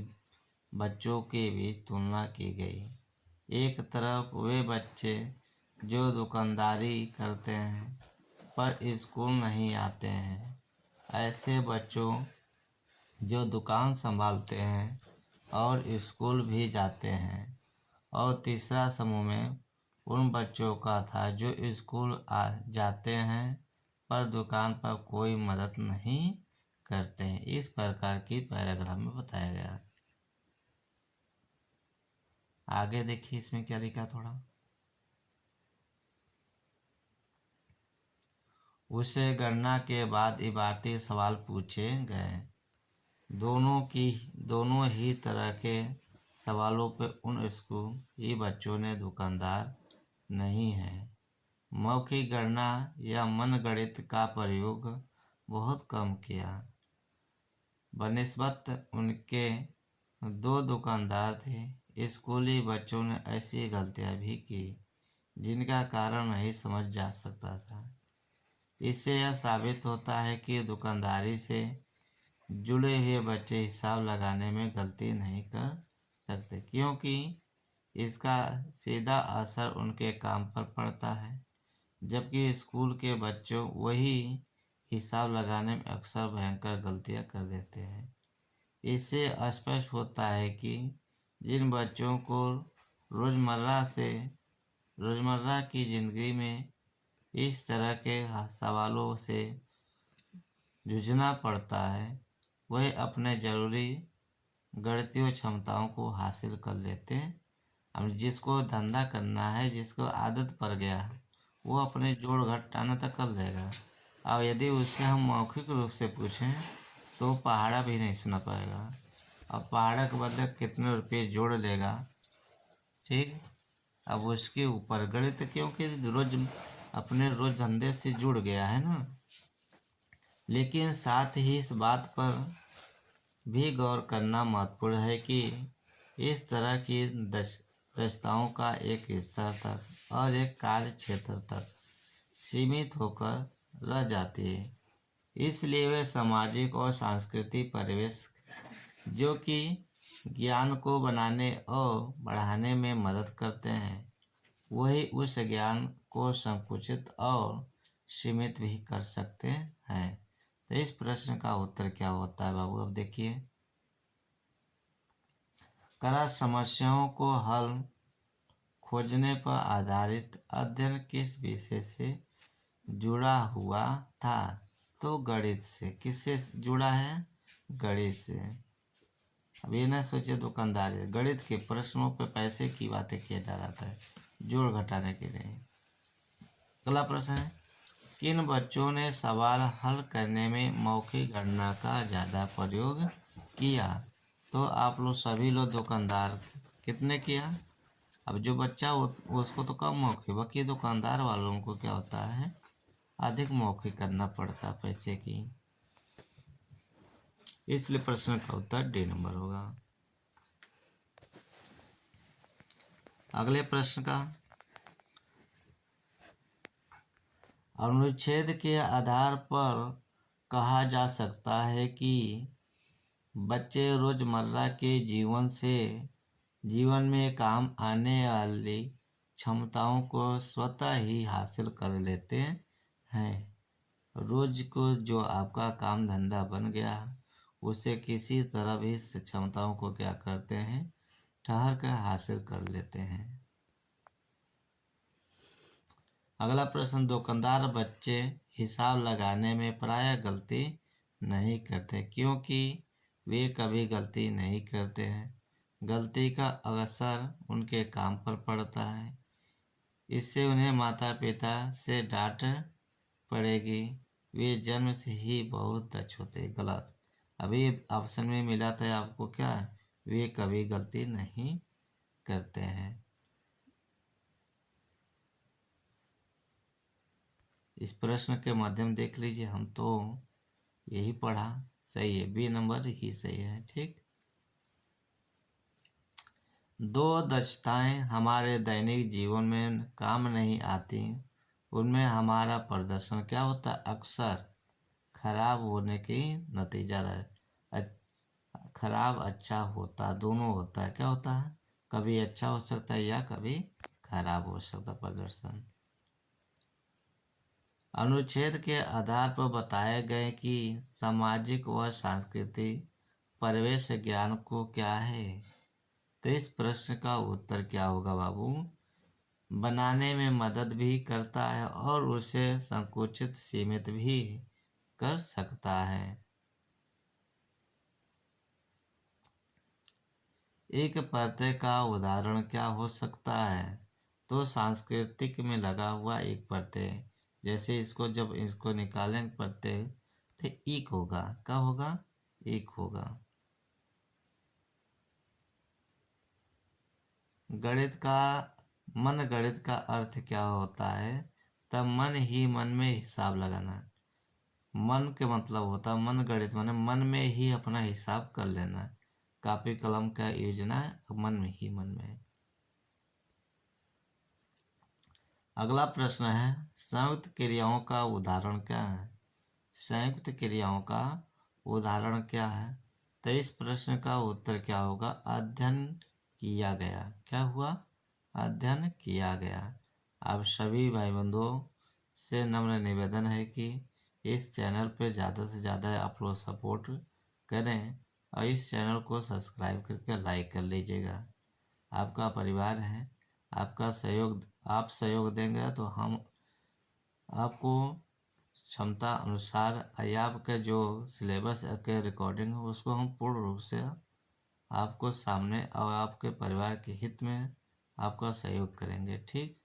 बच्चों के बीच तुलना की गई। एक तरफ वे बच्चे जो दुकानदारी करते हैं पर स्कूल नहीं आते हैं, ऐसे बच्चों जो दुकान संभालते हैं और स्कूल भी जाते हैं। और तीसरा समूह में उन बच्चों का था जो स्कूल जाते हैं पर दुकान पर कोई मदद नहीं करते हैं। इस प्रकार की पैराग्राफ में बताया गया। आगे देखिए इसमें क्या लिखा थोड़ा। उसे गणना के बाद इबारती सवाल पूछे गए। दोनों ही तरह के सवालों पर उन स्कूली बच्चों ने दुकानदार नहीं है, मौखिक गणना या मनगणित का प्रयोग बहुत कम किया। बनिस्बत उनके दो दुकानदार थे। स्कूली बच्चों ने ऐसी गलतियां भी की जिनका कारण नहीं समझ जा सकता था। इससे यह साबित होता है कि दुकानदारी से जुड़े हुए बच्चे हिसाब लगाने में गलती नहीं कर सकते, क्योंकि इसका सीधा असर उनके काम पर पड़ता है। जबकि स्कूल के बच्चों वही हिसाब लगाने में अक्सर भयंकर गलतियां कर देते हैं। इससे स्पष्ट होता है कि जिन बच्चों को रोज़मर्रा की ज़िंदगी में इस तरह के सवालों से जूझना पड़ता है, वह अपने ज़रूरी गणितीय क्षमताओं को हासिल कर लेते हैं। अब जिसको धंधा करना है, जिसको आदत पड़ गया है, वो अपने जोड़ घटाना तक कर लेगा। अब यदि उससे हम मौखिक रूप से पूछें तो पहाड़ा भी नहीं सुना पाएगा। अब पहाड़ा के बदले कितने रुपये जोड़ लेगा, ठीक। अब उसके ऊपर गणित, क्योंकि अपने रोज धंधे से जुड़ गया है ना। लेकिन साथ ही इस बात पर भी गौर करना महत्वपूर्ण है कि इस तरह की दक्षताओं का एक स्तर तक और एक कार्य क्षेत्र तक सीमित होकर रह जाती है। इसलिए वे सामाजिक और सांस्कृतिक परिवेश जो कि ज्ञान को बनाने और बढ़ाने में मदद करते हैं, वही उस ज्ञान को संकुचित और सीमित भी कर सकते हैं। तो इस प्रश्न का उत्तर क्या होता है बाबू? अब देखिए, करा समस्याओं को हल खोजने पर आधारित अध्ययन किस विषय से जुड़ा हुआ था? तो गणित से। किससे जुड़ा है? गणित से। अब ये ना सोचे दुकानदारी, गणित के प्रश्नों पर पैसे की बातें किया जा रहा था जोड़ घटाने के लिए। अगला प्रश्न है, किन बच्चों ने सवाल हल करने में मौखिक गणना का ज़्यादा प्रयोग किया? तो आप लोग सभी लोग दुकानदार कितने किया? अब जो बच्चा उसको तो कम मौखिक, बाकी दुकानदार वालों को क्या होता है, अधिक मौखिक करना पड़ता पैसे की। इसलिए प्रश्न का उत्तर डी नंबर होगा। अगले प्रश्न का, अनुच्छेद के आधार पर कहा जा सकता है कि बच्चे रोजमर्रा के जीवन में काम आने वाली क्षमताओं को स्वतः ही हासिल कर लेते हैं। रोज को जो आपका काम धंधा बन गया, उसे किसी तरह भी इस क्षमताओं को क्या करते हैं, ठहर कर हासिल कर लेते हैं। अगला प्रश्न, दुकानदार बच्चे हिसाब लगाने में प्रायः गलती नहीं करते, क्योंकि वे कभी गलती नहीं करते हैं। गलती का असर उनके काम पर पड़ता है। इससे उन्हें माता पिता से डांट पड़ेगी। वे जन्म से ही बहुत दक्ष होते। गलत। अभी ऑप्शन में मिला था आपको क्या, वे कभी गलती नहीं करते हैं। इस प्रश्न के माध्यम देख लीजिए, हम तो यही पढ़ा, सही है, बी नंबर ही सही है, ठीक। दो दक्षताएं हमारे दैनिक जीवन में काम नहीं आती, उनमें हमारा प्रदर्शन क्या होता है, अक्सर खराब होने की नतीजा रहे। खराब अच्छा होता, दोनों होता है। क्या होता है, कभी अच्छा हो सकता है या कभी खराब हो सकता है प्रदर्शन। अनुच्छेद के आधार पर बताए गए कि सामाजिक व सांस्कृतिक परिवेश ज्ञान को क्या है? तो इस प्रश्न का उत्तर क्या होगा बाबू? बनाने में मदद भी करता है और उसे संकुचित सीमित भी कर सकता है। एक प्रत्यय का उदाहरण क्या हो सकता है? तो सांस्कृतिक में लगा हुआ एक प्रत्यय, जैसे इसको निकालेंगे प्रत्यय तो एक होगा। क्या होगा? एक होगा। गणित का अर्थ क्या होता है? तब मन ही मन में हिसाब लगाना। मन के मतलब होता है मन गणित, माने मन में ही अपना हिसाब कर लेना, कॉपी कलम का यूज ना है, मन में ही मन में। अगला प्रश्न है संयुक्त क्रियाओं का उदाहरण क्या है? संयुक्त क्रियाओं का उदाहरण क्या है? तो इस प्रश्न का उत्तर क्या होगा? अध्ययन किया गया। क्या हुआ? अध्ययन किया गया। आप सभी भाई बंधुओं से नम्र निवेदन है कि इस चैनल पे ज़्यादा से ज़्यादा आप लोग सपोर्ट करें और इस चैनल को सब्सक्राइब करके लाइक कर लीजिएगा। आपका परिवार है, आपका सहयोग, आप सहयोग देंगे तो हम आपको क्षमता अनुसार आपके जो सिलेबस के रिकॉर्डिंग है उसको हम पूर्ण रूप से आपको सामने और आपके परिवार के हित में आपका सहयोग करेंगे। ठीक।